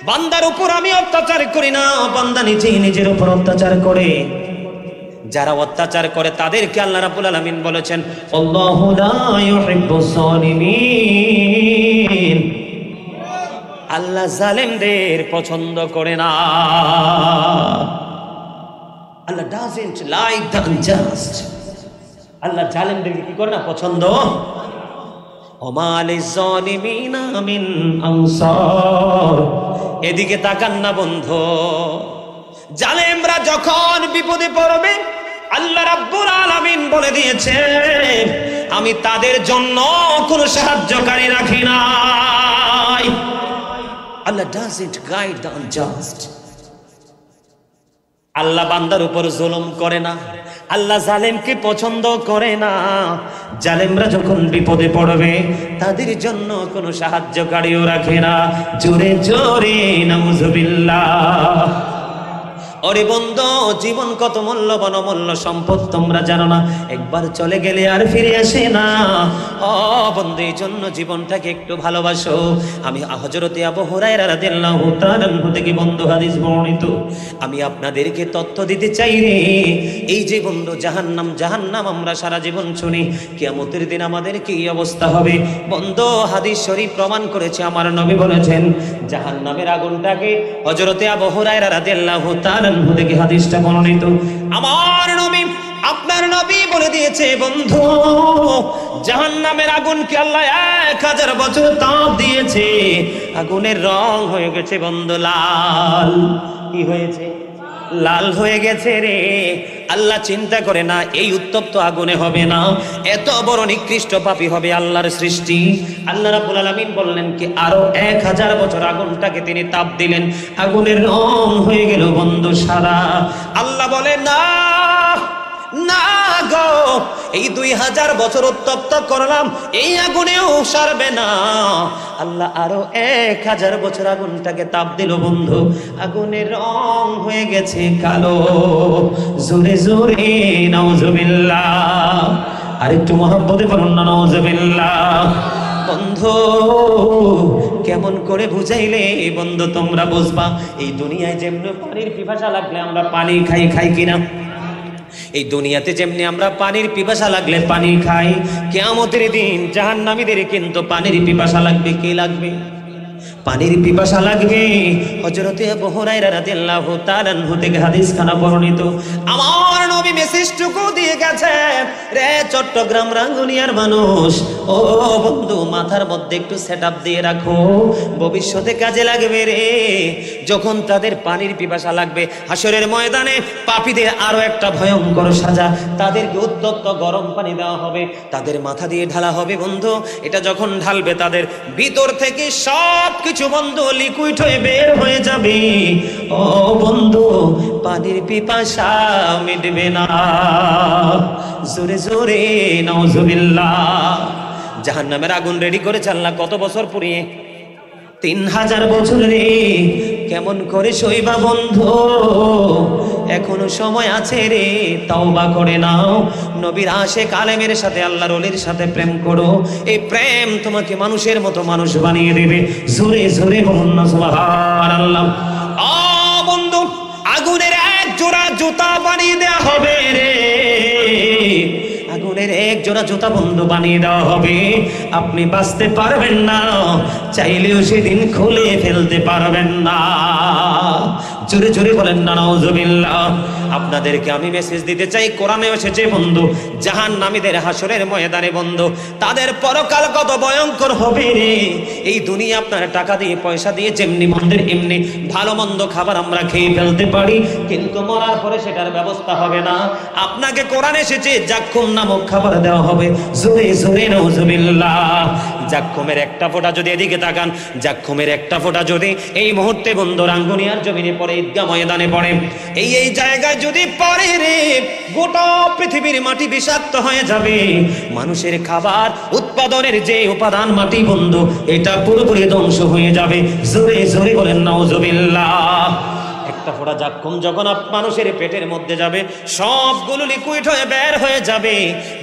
বান্দার উপর আমি অত্যাচার করি না, বান্দা নিজেই নিজের উপর অত্যাচার করে। যারা অত্যাচার করে তাদেরকে আল্লাহ রাব্বুল আলামিন বলেছেন, আল্লাহু লা ইউহিব্বুস সালিমিন। আল্লাহ জালেমদের পছন্দ করে না। আল্লাহ ডাজন্ট লাইক দ্য আনজাস্ট। আল্লাহ জালেমদেরকে কি করে না? পছন্দ। ওমা লিয-যালিমিনা মিন আনসার। এদিকে তাকান না বন্ধু, জালেমরা যখন বিপদে পড়বে আল্লাহ রাব্বুল আলামিন বলে দিয়েছে, আমি তাদের জন্য কোনো সাহায্যকারী রাখি নাই। আল্লাহ ডাজন্ট গাইড দ্য আনজাস্ট। আল্লাহ বান্দার উপর জুলুম করে না, আল্লাহ জালেমকে পছন্দ করে না। জালেমরা যখন বিপদে পড়বে তাদের জন্য কোনো সাহায্যকারীও রাখে না। জোরে জোরে নাউযুবিল্লাহ। ওরে বন্ধু, জীবন কত মূল্যবান, অমূল্য সম্পদ তোমরা জানো না? একবার চলে গেলে আর ফিরে আসে না। ও বন্ধু, এই জন্য জীবনটাকে একটু ভালোবাসো। আমি হযরতে আবু হুরায়রা রাদিয়াল্লাহু তাআলা আনহু থেকে বন্ধু হাদিস বর্ণিত, আমি আপনাদেরকে তথ্য দিতে চাই রে। এই যে বন্ধু জাহান্নাম, জাহান্নাম আমরা সারা জীবন শুনি, কিয়ামতের দিন আমাদের কি অবস্থা হবে? বন্ধু হাদিস শরীফ প্রমাণ করেছে, আমার নবী বলেছেন জাহান্নামের আগুনটাকে, হযরতে আবু হুরায়রা রাদিয়াল্লাহু তাআলা থেকে হাদিসটা বর্ণিত, আমার নবী আপনার নবী বলে দিয়েছে বন্ধু, জাহান্নামের আগুনকে আল্লাহ 1000 বছর তাপ দিয়েছে, আগুনের রং হয়ে গেছে বন্ধু লাল। কি হয়েছে? লাল হয়ে গেছে রে। আল্লাহ চিন্তা করে না এই উত্তপ্ত আগুনে হবে না, এত বড় নিকৃষ্ট পাপী হবে আল্লাহর সৃষ্টি। আল্লাহ রাব্বুল আলামিন বললেন কি আরো 1000 বছর আগুনটাকে তিনি তাপ দিলেন, আগুনের রং হয়ে গেল বন্ধু সাদা। আল্লাহ বলে না না গো, এই 2000 বছর উত্তপ্ত করলাম, এই আগুনেও সারবে না। আল্লাহ আরো 1000 বছর আগুনটাকে তাপ দিল বন্ধু, আগুনের রং হয়ে গেছে কালো। জোরে জোরে নাউযুবিল্লাহ। আরেকটু মহব্বতে বলুন না নাউজুবিল্লাহ। বন্ধু কেমন করে বুঝাইলে বন্ধু তোমরা বুঝবা? এই দুনিয়ায় যেমনি পানির পিপাসা লাগলে আমরা পানি খাই কিনা, এই দুনিয়াতে যেমনি আমরা পানির পিপাসা লাগলে পানি খাই, কিয়ামতের দিন জাহান্নামীদের কিন্তু পানির পিপাসা লাগবে। কি লাগবে? পানির পিপাসা লাগবে। হযরতে আবু হুরায়রা রাদিয়াল্লাহু তাআলা আনহু থেকে হাদিস খানা বর্ণিত, আমার নবী মেসেজটুকু দিয়ে গেছে, রে চট্টগ্রাম রাঙ্গুনিয়ার মানুষ, ও বন্ধু মাথার মধ্যে একটু সেটআপ দিয়ে রাখো, ভবিষ্যতে কাজে লাগবে রে। যখন তাদের পানির পিপাসা লাগবে, হাসরের ময়দানে পাপীদের আরো একটা ভয়ঙ্কর সাজা, তাদেরকে উত্তপ্ত গরম পানি দেওয়া হবে, তাদের মাথা দিয়ে ঢালা হবে। বন্ধু এটা যখন ঢালবে, তাদের ভিতর থেকে সব কিছু বন্ধু লিকুইড হয়ে বের হয়ে যাবে। ও বন্ধু পানির পিপাসা মিটবে না। জোরে জোরে নাউজুবিল্লাহ। জাহান্নামের আগুন রেডি করেছে আল্লাহ কত বছর পুড়িয়ে? 3000 বছর রে। কেমন করে সইবা বন্ধু? এখনো সময় আছে রে, তওবা করে নাও। নবীর আশিক আলেমের সাথে, আল্লাহর ওলির সাথে প্রেম করো। এই প্রেম তোমাকে মানুষের মতো মানুষ বানিয়ে দেবে। জোরে জোরে বলুন না সুবহানাল্লাহ। বন্ধু আগুনের এক জোড়া জুতা বানিয়ে দেওয়া হবে রে, আগুনের এক জোড়া জুতা বন্ধু বানিয়ে দেওয়া হবে। আপনি বাঁচতে পারবেন না, চাইলেও সেদিন খুলে ফেলতে পারবেন না। জোরে জোরে বলেন না নাউজুবিল্লাহ। আপনাদেরকে আমি মেসেজ দিতে চাই, কোরআনে এসেছে বন্ধু, জাহান্নামীদের হাসরের ময়দানে বন্ধু তাদের পরকাল কত ভয়ঙ্কর হবে রে। এই দুনিয়া আপনার টাকা দিয়ে পয়সা দিয়ে যেমনি মন্দের এমনি ভালো মন্দ খাবার আমরা খেয়ে ফেলতে পারি, কিন্তু মরার পরে সেটার ব্যবস্থা হবে না। আপনাকে কোরআনে এসেছে জাক্কুম নামক খাবার দেওয়া হবে। জোরে জোরে নাউজুবিল্লাহ। জাক্কুমের একটা ফোঁটা যদি এদিকে তাকান, জাক্কুমের একটা ফোঁটা যদি এই মুহূর্তে বন্ধু রাঙ্গুনিয়ার জমিনে পড়ে, ঈদগাহ ময়দানে পড়ে, এই জায়গায় যদি পড়ে রে, গোটা পৃথিবীর মাটি বিষাক্ত হয়ে যাবে। মানুষের খাবার উৎপাদনের যে উপাদান মাটি বন্ধু, এটা পুরোপুরি ধ্বংস হয়ে যাবে। জোরে জোরে বলেন নাউজুবিল্লাহ। একটা ফোঁটা জাক্কুম যখন মানুষের পেটের মধ্যে যাবে, সবগুলো লিকুইড হয়ে বের হয়ে যাবে।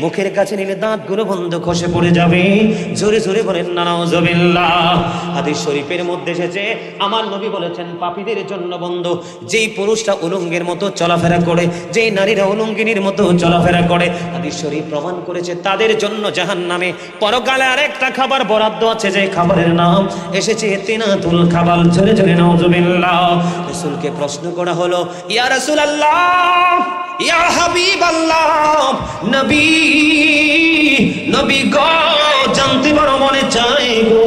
মুখের কাছে নিলে দাঁতগুলো বন্ধ খসে পড়ে যাবে। জোরে জোরে বলেন না নাউজুবিল্লাহ। হাদিস শরীফের মধ্যে এসেছে, আমার নবী বলেছেন পাপীদের জন্য বন্ধু, যেই পুরুষটা উলঙ্গের মতো চলাফেরা করে, যেই নারীরা উলঙ্গিনীর মতো চলাফেরা করে, হাদিস শরীফ প্রমাণ করেছে তাদের জন্য জাহান্নামে পরকালে আরেকটা খাবার বরাদ্দ আছে, যে খাবারের নাম এসেছে তিনাতুল খাবাল। জোরে জোরে নাউজুবিল্লাহ। রাসূলকে প্রশ্ন করা হলো, ইয়া রাসূলুল্লাহ, ইয়া হাবিবাল্লাহ, নবী নবী গো, জানতে বড় মনে চাই গো,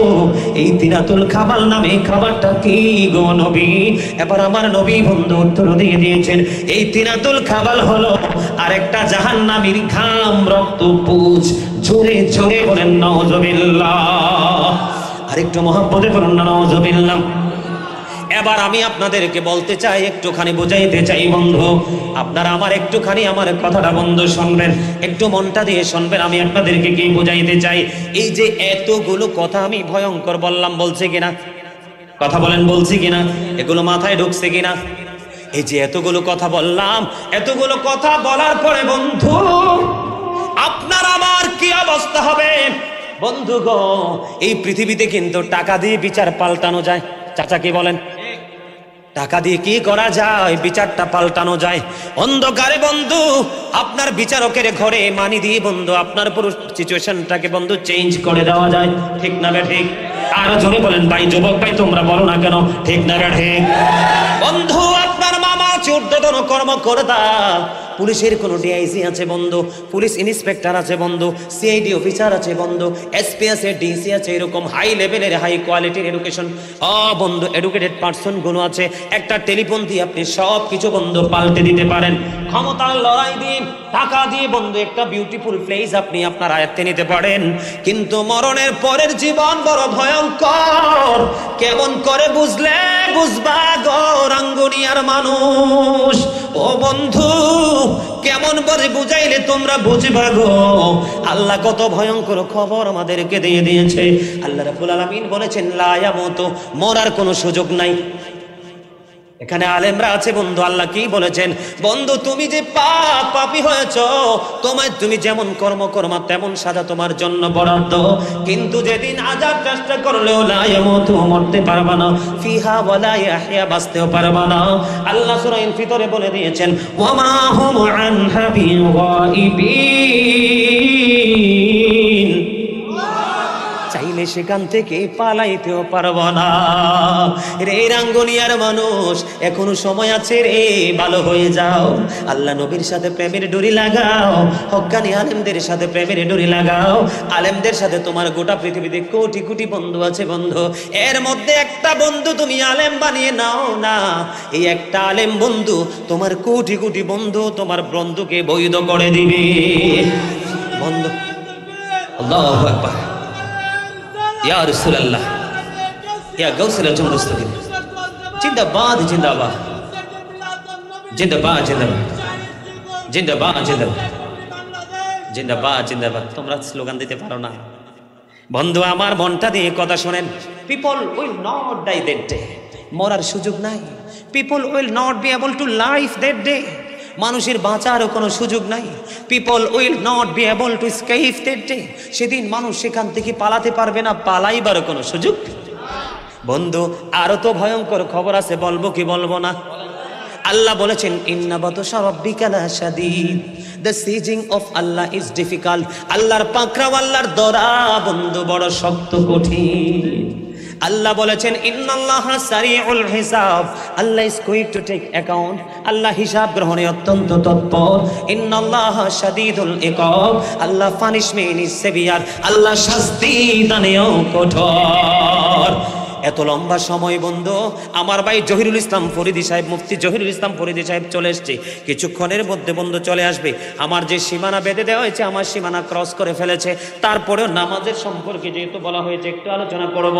এই তিনাতুল খাবাল নামে খাবারটা কি গো নবী? এবার আমার নবী বন্ধু উত্তর দিয়ে দিয়েছেন, এই তিনাতুল খাবাল হলো আরেকটা জাহান্নামীর ঘাম, রক্ত, পুঁজ। জোরে জোরে বলেন নাউজুবিল্লাহ। আরেকটু মহব্বতে বলুন না নাউজুবিল্লাহ। এবার আমি আপনাদেরকে বলতে চাই, একটুখানি বুঝাইতে চাই বন্ধু, আপনারা আমার একটুখানি আমার কথাটা বন্ধু শুনবেন, একটু মনটা দিয়ে শুনবেন। আমি আপনাদেরকে কি বুঝাইতে চাই? এই যে এতগুলো কথা আমি ভয়ঙ্কর বললাম, বলছে কিনা? কথা বলেন, বলছি কিনা? এগুলো মাথায় ঢুকছে কিনা? এই যে এতগুলো কথা বললাম, এতগুলো কথা বলার পরে বন্ধু আপনার আমার কি অবস্থা হবে? বন্ধু গো, এই পৃথিবীতে কিন্তু টাকা দিয়ে বিচার পাল্টানো যায়। চাচা কি বলেন? টাকা দিয়ে কি করা যায়? বিচারটা পাল্টানো যায়। অন্ধকারে বন্ধু আপনার বিচারকের ঘরে মানি দিয়ে বন্ধু আপনার পুরো সিচুয়েশনটাকে বন্ধু চেঞ্জ করে দেওয়া যায়। ঠিক না ঠিক? আর জোরে বলেন ভাই, যুবক ভাই তোমরা বলো না কেন, ঠিক না ঠিক? বন্ধু আপনার মামা ঊর্ধ্বতন কর্মকর্তা, পুলিশের কোনো ডিআইজি আছে বন্ধু, পুলিশ ইন্সপেক্টর আছে বন্ধু, সিআইডি অফিসার আছে বন্ধু, এসপি আছে, ডিসি আছে, এরকম হাই লেভেলের হাই কোয়ালিটির এডুকেশন বন্ধু এডুকেটেড পার্সন গুলো আছে। একটা টেলিফোন দিয়ে আপনি সব কিছু বন্ধু পাল্টে দিতে পারেন। ক্ষমতার লড়াই দিয়ে, টাকা দিয়ে বন্ধু একটা বিউটিফুল প্লেস আপনি আপনার আয়ত্তে নিতে পারেন। কিন্তু মরণের পরের জীবন বড় ভয়ঙ্কর। কেমন করে বুঝলে বুঝবা গো রাঙ্গুনিয়ার মানুষ? ও বন্ধু কেমন করে বুঝাইলে তোমরা বুঝবা গো? আল্লাহ কত ভয়ঙ্কর খবর আমাদেরকে দিয়ে দিয়েছে। আল্লাহ রাব্বুল আলামিন বলেছেন, লা ইয়ামুতু, মরার কোনো সুযোগ নাই। এখানে আলেমরা আছে বন্ধু, আল্লাহ কি বলেছেন? বন্ধু তুমি যে পাপী হয়েছো, তুমি যেমন কর্ম করমা তেমন সাজা তোমার জন্য বরাদ্দ। কিন্তু যেদিন আজাব চেষ্টা করলেও লা ইয়ামুতু, মরতে পারবা না, ফিহা ওয়ালা ইয়াহইয়া, বাঁচতেও পারবা না। আল্লাহ সূরা ইনফিতরে বলে দিয়েছেন ওয়ামা হুম আনহা বিগাইবিন, চাইলে সেখান থেকে পালাইতেও পারবো না। রে রাঙ্গুনিয়ার মানুষ, এখনো সময় আছে রে, ভালো হয়ে যাও। আল্লাহ নবীর সাথে প্রেমের ডুরি লাগাও, হক্কানি আলেমদের সাথে প্রেমের ডুরি লাগাও। আলেমদের সাথে তোমার গোটা পৃথিবীতে কোটি কোটি বন্ধু আছে বন্ধু, এর মধ্যে একটা বন্ধু তুমি আলেম বানিয়ে নাও না। এই একটা আলেম বন্ধু তোমার কোটি কোটি বন্ধু, তোমার বন্ধুকে বৈধ করে দিবে বন্ধু। আল্লাহু আকবার, ইয়া রাসূলুল্লাহ, ইয়া গাউসুল আজম দস্তগীর, জিন্দাবাদ জিন্দাবাদ জিন্দাবাদ জিন্দাবাদ জিন্দাবাদ জিন্দাবাদ জিন্দাবাদ জিন্দাবাদ। তোমরা স্লোগান দিতে পারো না বন্ধু, আমার মনটা দিয়ে কথা শোনেন। People will not die that day, মরার সুযোগ নাই। People will not be able to live that day, মানুষের বাঁচারও কোনো সুযোগ নাই। People will not be able to escape that day, সেদিন মানুষ সেখান থেকে পালাতে পারবে না, পালাইবারও কোনো সুযোগ। বন্ধু আরো তো ভয়ঙ্কর খবর আছে, বলবো কি বলবো না? আল্লাহ বলেছেন ইন্না বাতশা রাব্বিকা লাশাদীদ, the seizing of Allah is difficult. আল্লাহর পাকড়াও, আল্লাহর দরা বন্ধু বড় শক্ত কঠিন। আল্লাহ বলেছেন ইন্নাল্লাহা সারিউল হিসাব, Allah is quick to take account, আল্লাহ হিসাব গ্রহণে অত্যন্ত তৎপর। ইন্নাল্লাহা শাদীদুল ইকাব, আল্লাহ পানিশমেন্ট ইজ সেভিয়ার, আল্লাহ শাস্তি দানেও কঠোর। এত লম্বা সময় বন্ধু, আমার ভাই জহিরুল ইসলাম ফরিদি সাহেব, মুফতি জহিরুল ইসলাম ফরিদি সাহেব চলে এসছে, কিছুক্ষণের মধ্যে বন্ধু চলে আসবে। আমার যে সীমানা বেঁধে দেওয়া হয়েছে, আমার সীমানা ক্রস করে ফেলেছে। তারপরেও নামাজের সম্পর্কে যেহেতু বলা হয়েছে, একটু আলোচনা করব।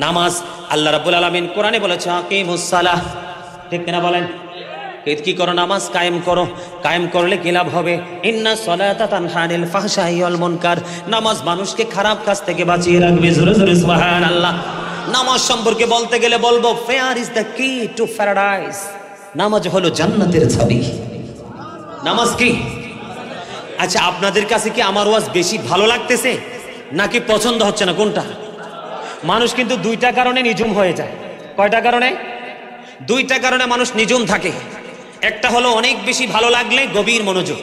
নামাজ আল্লাহ রাব্বুল আলামিন কোরআনে বলেছে আকিমুস সালাহ, ঠিক কিনা বলেন? কি করো? নামাজ কায়েম করো। কায়েম করলে কি লাভ হবে? ইন্না সলাতা তানহা আনিল ফাহশাই ওয়াল মুনকার, নামাজ মানুষকে খারাপ কাজ থেকে বাঁচিয়ে রাখবে। জোরে জোরে সুবহানাল্লাহ। নামাজ সম্পর্কে বলতে গেলে বলবো প্রেয়ার ইজ দ্য কি টু প্যারাডাইস, নামাজ হলো জান্নাতের চাবি। নামাজ কি? আচ্ছা আপনাদের কাছে কি আমার ওয়াজ বেশি ভালো লাগতেছে নাকি পছন্দ হচ্ছে না, কোনটা? মানুষ কিন্তু দুইটা কারণে নিঝুম হয়ে যায়। কয়টা কারণে? দুইটা কারণে মানুষ নিঝুম থাকে। একটা হলো অনেক বেশি ভালো লাগলে গভীর মনোযোগ,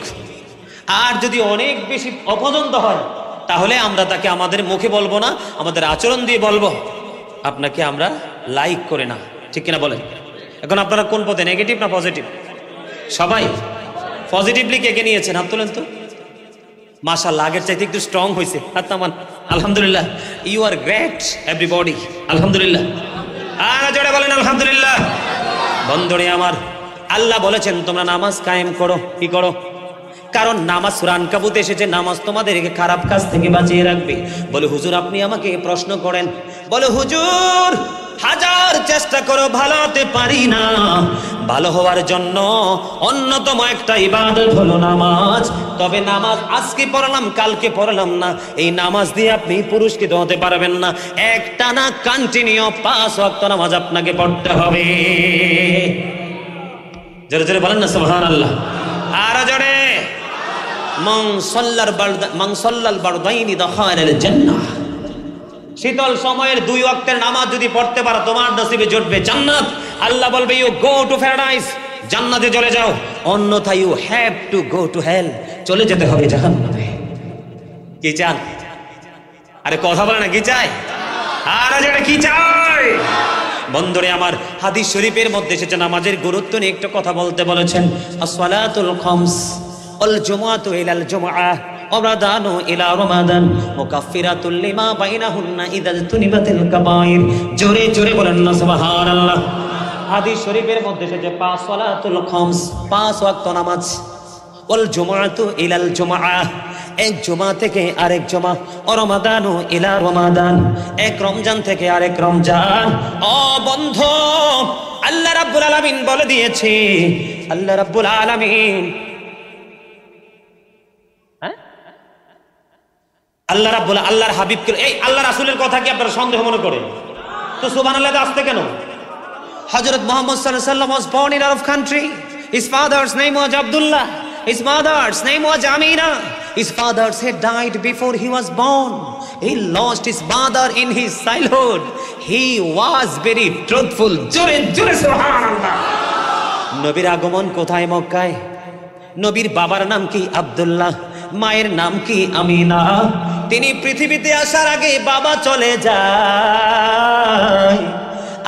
আর যদি অনেক বেশি অপছন্দ হয় তাহলে আমরা তাকে আমাদের মুখে বলবো না, আমাদের আচরণ দিয়ে বলবো আপনাকে আমরা লাইক করে না, ঠিক কিনা বলেন? এখন আপনারা কোন পথে, নেগেটিভ না পজিটিভ? সবাই পজিটিভলি কে কে নিয়েছেন? হাত তোলেন তো। মাশাআল্লাহ, আগের চাইতে একটু স্ট্রং হয়েছে। আলহামদুলিল্লাহ, ইউ আর গ্রেট এভরিবডি, আলহামদুলিল্লাহ। আর জোরে বলেন আলহামদুলিল্লাহ। বন্ধুরে আমার, আল্লাহ বলেছেন তোমরা নামাজ কায়েম করো। কি করো? কারণ নামাজ সূরা আনকাবুতে এসেছে, নামাজ তোমাদেরকে খারাপ কাজ থেকে বাঁচিয়ে রাখবে। বলে হুজুর আপনি আমাকে প্রশ্ন করেন, বলে হুজুর হাজার চেষ্টা করো ভালো হতে পারি না, ভালো হওয়ার জন্য অন্যতম একটা ইবাদত হলো নামাজ। তবে নামাজ আজকে পড়লাম কালকে পড়লাম না, এই নামাজ দিয়ে আপনি পুরস্কৃত হতে পারবেন না। একটানা কন্টিনিউ 5 ওয়াক্ত নামাজ আপনাকে পড়তে হবে। জোরে জোরে বলেন না সুবহানাল্লাহ। আর জোরে, মান সাল্লাল বারদাইনি দাখালাল জান্নাহ, শীতল সময়ের 2 ওয়াক্তের নামাজ যদি পড়তে পারো তোমার নসিবে জুটবে জান্নাত। আল্লাহ বলবে ইউ গো টু প্যারাডাইস, জান্নাতে চলে যাও, অন্যথায় you have to go to hell, চলে যেতে হবে জাহান্নামে। কি চান? আরে কথা বলে না, কি চাই? আর যেটা কি চাই? বন্ধুরে আমার, হাদিস শরীফের মধ্যে এসেছে নামাজের গুরুত্ব নিয়ে একটু কথা বলতে বলেছেন। আসসালাতুল খামস ওয়াল জুমআতু ইলাল জুমআহ ওয়ারাদানু ইলা রমাদান মুকাফফিরাতুল লিমা বাইনাহুন্না ইযা তুনিবাতিল কাবাইর। জোরে জোরে বলেন না সুবহানাল্লাহ। হাদিস শরীফের মধ্যে এসেছে 5 সালাতুল খামস, 5 ওয়াক্ত নামাজ, ওয়াল জুমআতু ইলাল জুমআহ, এক জুমা থেকে আরেক জুমা, ও রমাদানু ইলা রমাদান, এক রমজান থেকে আরেক রমজান। ও বন্ধু, আল্লাহ রাব্বুল আলামিন বলে দিয়েছে, আল্লাহ রাব্বুল আলামিন, আল্লাহর হাবিবকে, এই আল্লাহ রাসূলের কথা কি আপনারা সন্দেহ মনে করেন? তো সুবহানাল্লাহ আসতে কেন? Hazrat Muhammad sallallahu alaihi wasallam was born in Arab country. His father's name was Abdullah. His mother's name was Amina. His father had died before he was born. He lost his mother in his childhood. He was very truthful. Jure jure subhanallah. নবীর আগমন কোথায়? মক্কায়। নবীর বাবার নাম কি? আব্দুল্লাহ। মায়ের নাম কি? আমিনা। তিনি পৃথিবীতে আসার আগে বাবা চলে যায়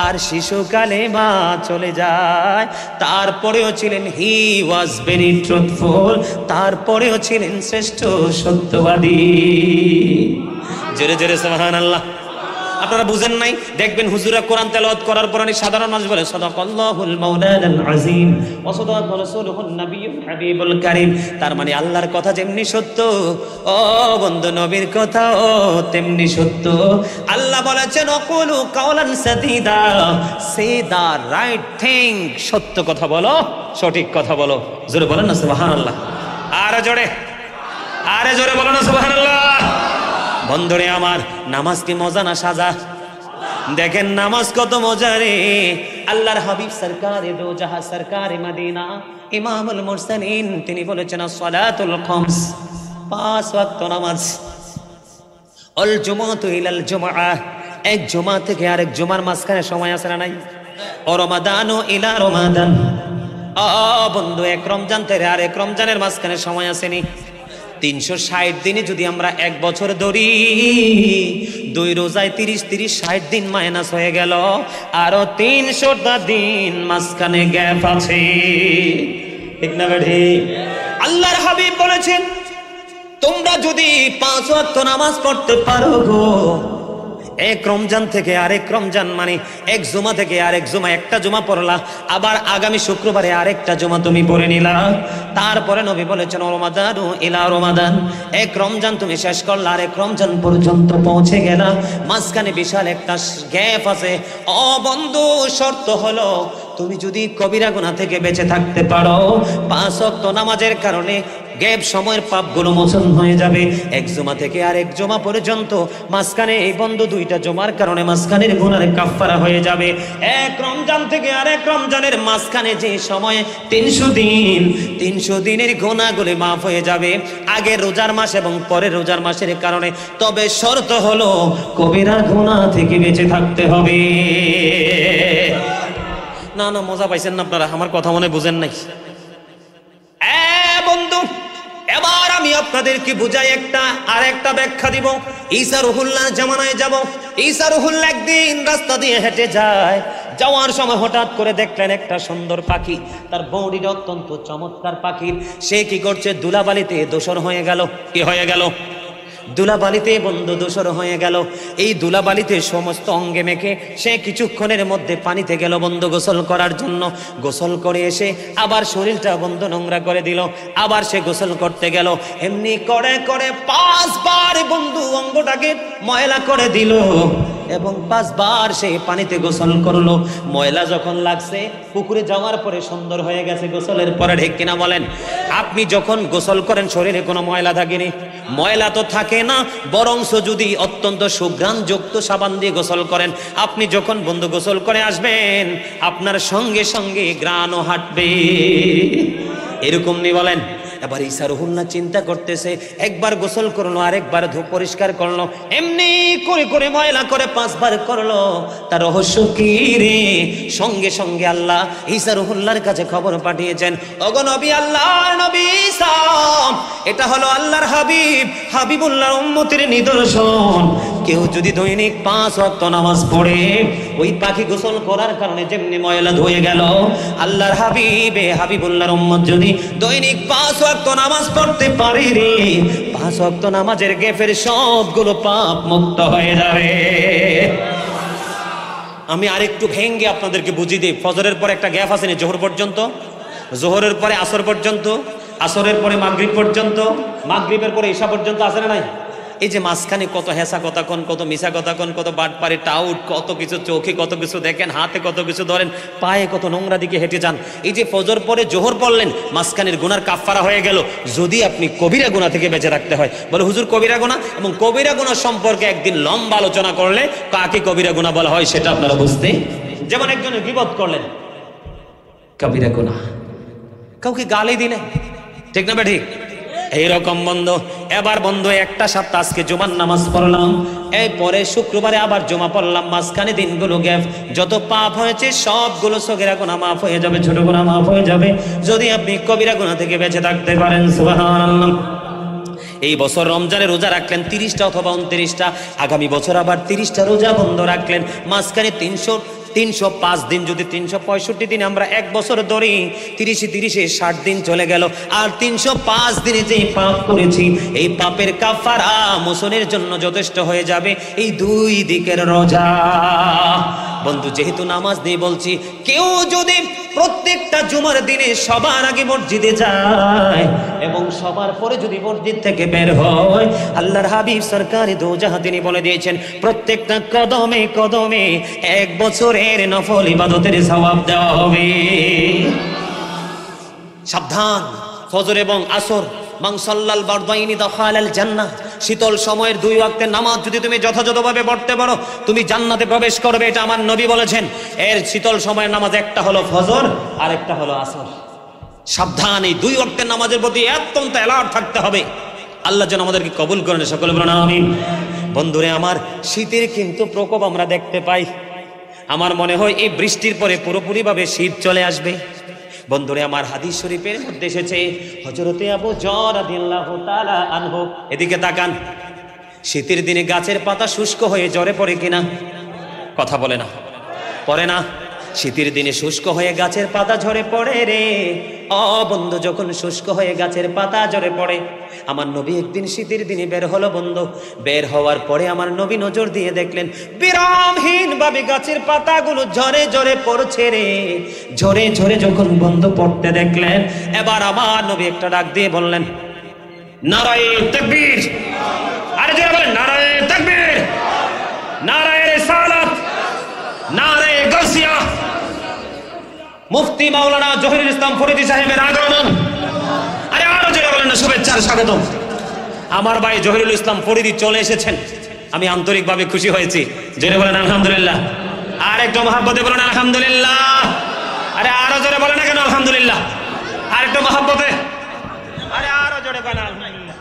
আর শিশুকালে মা চলে যায়। তারপরেও ছিলেন হি ওয়াজ ভেরি ট্রুথফুল, তারপরেও ছিলেন শ্রেষ্ঠ সত্যবাদী। জোরে জোরে সুবহানাল্লাহ। আপনারা বুঝেন নাই? দেখবেন হুজুরা কোরআন তেলাওয়াত করার পর সাধারণ মানুষ বলে সাদাকাল্লাহুল মাওলানাল আযীম ওয়া সাদাকা রাসূলুহুন নাবিয়্যুল হাবিবুল কারীম। তার মানে আল্লাহর কথা যেমনি সত্য, ও বন্ধু নবীর কথাও তেমনি সত্য। আল্লাহ বলেছেন ওয়াকুলু কাওলান সাদীদা, সে দা রাইট থিং, সত্য কথা বলো, সঠিক কথা বলো। জোরে বলেন না সুবহানাল্লাহ। আরে জোরে বলো না সুবহানাল্লাহ। বন্ধুরে আমার, নামাজ কি মজা না সাজা? দেখেন নামাজ কত মজা রে। আল্লাহর হাবিব সরকারে দো জাহাঁ সরকারে মদিনা ইমামুল মুরসালিন তিনি বলেছেন সালাতুল খামস, 5 ওয়াক্ত নামাজ। আল জুমাতু ইলাল জুমআ, এক জুমা থেকে আরেক জুমার মাঝখানে সময় আছে না নাই? ও রমাদানু ইলা রমাদান, বন্ধু এক রমজান থেকে আরেক রমজানের মাঝখানে সময় আসেনি। 360 দিনে যদি আমরা এক বছর ধরি, 2 রোজায় 30 60 দিন মাইনাস হয়ে গেল, আরো 300টা দিন মাঝখানে গ্যাপ আছে। ঠিক না বেঠি? আল্লাহর হাবিব বলেছেন তোমরা যদি 5 ওয়াক্ত নামাজ পড়তে পারো গো, এক রমজান থেকে আরেক রমজান, মানে এক জুমা থেকে আরেক জুমা, একটা জুমা পড়লা, আবার আগামী শুক্রবারে আরেকটা জুমা তুমি পড়ে নিলা। তারপরে নবী বলেছেন রমাদান ইলা রমাদান, এক রমজান তুমি শেষ করলা আরেক রমজান পর্যন্ত পৌঁছে গেলা, মাঝখানে বিশাল একটা গ্যাপ আছে। ও বন্ধু, শর্ত হলো তুমি যদি কবিরা গুনাহ থেকে বেঁচে থাকতে পারো, 5 ওয়াক্ত নামাজের কারণে গ্যাপ সময়ের পাপগুলো মোচন হয়ে যাবে। এক জুমা থেকে আরেক জুমা পর্যন্ত মাঝখানে এই বন্ধু 2টা জুমার কারণে মাঝখানের গুনাহের কাফফারা হয়ে যাবে। এক রমজান থেকে আরেক রমজানের মাঝখানে যে সময়ে 300 দিনের গুনাহগুলো মাফ হয়ে যাবে আগের রোজার মাস এবং পরের রোজার মাসের কারণে। তবে শর্ত হলো কবিরা গুনাহ থেকে বেঁচে থাকতে হবে। না না, মজা পাইছেন না আপনারা? আমার কথা মনে বুঝেন নাই? বন্ধু, এবার আমি আপনাদেরকে বুঝাই আর একটা ব্যাখ্যা দিব। ঈসা রুহুল্লাহর জামানায় যাব। ঈসা রুহুল্লাহ একদিন রাস্তা দিয়ে হেঁটে যায়, যাওয়ার সময় হঠাৎ করে দেখলেন একটা সুন্দর পাখি, তার বডিটা অত্যন্ত চমৎকার পাখির। সে কি করছে? ধুলাবালিতে দোসর হয়ে গেল। কি হয়ে গেল? ধুলাবালিতে বন্ধু দোসর হয়ে গেল। এই ধুলাবালিতে সমস্ত অঙ্গে মেখে সে কিছুক্ষণের মধ্যে পানিতে গেল বন্ধু গোসল করার জন্য। গোসল করে এসে আবার শরীরটা বন্ধু নোংরা করে দিল, আবার সে গোসল করতে গেল। এমনি করে করে 5 বার বন্ধু অঙ্গটাকে ময়লা করে দিল এবং 5 বার সে পানিতে গোসল করলো। ময়লা যখন লাগছে, পুকুরে যাওয়ার পরে সুন্দর হয়ে গেছে গোসলের পরে। ঠিক কিনা বলেন? আপনি যখন গোসল করেন শরীরে কোনো ময়লা থাকেনি? ময়লা তো থাকে না, বরংস যদি অত্যন্ত সুঘ্রাণযুক্ত সাবান দিয়ে গোসল করেন, আপনি যখন বন্ধু গোসল করে আসবেন আপনার সঙ্গে সঙ্গে ঘ্রাণও হাঁটবে। এরকম নি বলেন? এবার ঈসা রুহুল্লাহ চিন্তা করতেছে, একবার গোসল করলো, আরেকবার ধুয়ে পরিষ্কার করলো, এমনি করে করে ময়লা করে 5 বার করলো। তার রহস্য কি রে? সঙ্গে সঙ্গে আল্লাহ ঈসা রুহুল্লাহর কাছে খবর পাঠিয়েছেন, ওগো নবী, আল্লাহর নবী ঈসা, এটা হলো আল্লাহর হাবিবুল্লাহর উম্মতের নিদর্শন। কেউ যদি দৈনিক 5 ওয়াক্ত নামাজ পড়ে, ওই পাখি গোসল করার কারণে যেমনি ময়লা ধুয়ে গেল, আল্লাহর হাবিবুল্লাহর উম্মত যদি দৈনিক 5 ওয়াক্ত নামাজ পড়তে পারে রে, 5 ওয়াক্ত নামাজের গ্যাপের সবগুলো পাপ মুক্ত হয়ে যাবে। আমি আরেকটু ভেঙ্গে আপনাদেরকে বুঝিয়ে দিই। ফজরের পরে একটা গ্যাপ আছে না, জোহর পর্যন্ত, জোহরের পরে আসর পর্যন্ত, আসরের পরে মাগরিব পর্যন্ত, মাগরিবের পরে ঈশা পর্যন্ত, আছে না নাই? এই যে মাঝখানে কত হেসা কথা কন, কত মিশা কথা কন, কত বাটপারে টাউট, কত কিছু চোখে কত কিছু দেখেন, হাতে কত কিছু ধরেন, পায়ে কত নোংরা দিকে হেঁটে যান। এই যে ফজর পরে জোহর পড়লেন, মাঝখানের গুনার কাফফারা হয়ে গেল যদি আপনি কবিরা গুনাহ থেকে বেঁচে রাখতে হয়। বলে হুজুর কবিরা গুনাহ এবং কবিরা গুনাহ সম্পর্কে একদিন লম্বা আলোচনা করলে কাকে কবিরা গুনাহ বলা হয় সেটা আপনারা বুঝতে যেমন একজনের গীবত করলেন, কবিরা গুনাহ, কাউকে গালি দিলেন, ঠিক না ঠিক? এইরকম বন্ধু। এবার বন্ধু একটা সপ্তাহ আজকে জুমার নামাজ পড়লাম, এই পরে শুক্রবারে আবার জমা পড়লাম, মাঝখানে দিনগুলো গ্যাপ, যত পাপ হয়েছে সবগুলো সগীরা গুনাহ মাফ হয়ে যাবে, ছোট গুনাহ মাফ হয়ে যাবে, যদি আপনি কবিরা গুনাহ থেকে বেঁচে থাকতে পারেন। সুবহানাল্লাহ। এই বছর রমজানে রোজা রাখলেন 30টা অথবা 29টা, আগামী বছর আবার 30টা রোজা বন্ধ রাখলেন, মাঝখানে 305 দিন, যদি 365 দিন আমরা এক বছর ধরি, 30 60 দিন চলে গেল, আর 305 দিনে যে পাপ করেছি এই পাপের কাফারা মোচনের জন্য যথেষ্ট হয়ে যাবে এই 2 দিকের রোজা। বন্ধু, যেহেতু নামাজ নেই বলছি, কেউ যদি প্রত্যেকটা জুমার দিনে সবার আগে মসজিদে যায় এবং সবার পরে যদি মসজিদ থেকে বের হয়, আল্লাহর হাবিব সরকারে দো জাহান তিনি বলে দিয়েছেন প্রত্যেকটা কদমে কদমে 1 বছরের নফল ইবাদতের সওয়াব দেওয়া হবে। সাবধান, ফজর এবং আসর মান সাল্লাল বারদাইনি দাখালাল জান্নাহ, শীতল সময়ের 2 ওয়াক্তের নামাজ যদি তুমি যথাযথভাবে পড়তে পারো তুমি জান্নাতে প্রবেশ করবে, এটা আমার নবী বলেছেন। এর শীতল সময়ের নামাজ একটা হলো ফজর আর একটা হলো আসর। সাবধান, এই 2 ওয়াক্তের নামাজের প্রতি অত্যন্ত অ্যালার্ট থাকতে হবে। আল্লাহ যেন আমাদেরকে কবুল করেন, সকলে বলেন আমিন। বন্ধুরে আমার, শীতের কিন্তু প্রকোপ আমরা দেখতে পাই। আমার মনে হয় এই বৃষ্টির পরে পুরোপুরিভাবে শীত চলে আসবে। বন্ধুরে আমার, হাদিস শরীফের মধ্যে এসেছে হযরতে আবু যর রাদিয়াল্লাহু তাআলা আনহু, এদিকে তাকান, শীতের দিনে গাছের পাতা শুষ্ক হয়ে ঝরে পড়ে কিনা? কথা বলে না, পড়ে না? শীতের দিনে শুষ্ক হয়ে গাছের পাতা ঝরে পড়ে রে। বন্ধু, যখন শুষ্ক হয়ে গাছের পাতা ঝরে পড়ে, আমার নবী একদিন শীতের দিনে বের হলো বন্ধু। বের হওয়ার পরে আমার নবী নজর দিয়ে দেখলেন বিরামহীন ভাবে গাছের পাতাগুলো ঝরে ঝরে পড়ছে রে। ঝরে ঝরে যখন বন্ধু পড়তে দেখলেন, এবার আমার নবী একটা ডাক দিয়ে বললেন নারায়ে তাকবীর। আরে যারা বলেন নারায়ে তাকবীর, নারায়ে রিসালাত, নারায়ে গাউসিয়া। মুফতি মাওলানা জহিরুল ইসলাম ফরিদী সাহেবের আগমন। আরে আরো যারা বলেন না শুভেচ্ছার স্বাগতম। আমার ভাই জহিরুল ইসলাম ফরিদী চলে এসেছেন, আমি আন্তরিকভাবে খুশি হয়েছি। জোরে বলেন আলহামদুলিল্লাহ। আর একটু মহব্বতে বলেন আলহামদুলিল্লাহ। আরে আরো জোরে বলেন না কেন আলহামদুলিল্লাহ? আর একটু মহব্বতে, আরে আরো জোরে বলেন আলহামদুলিল্লাহ।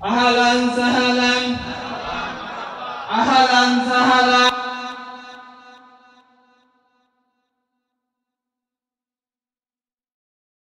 আহলান সাহলান, আহলান সাহলান।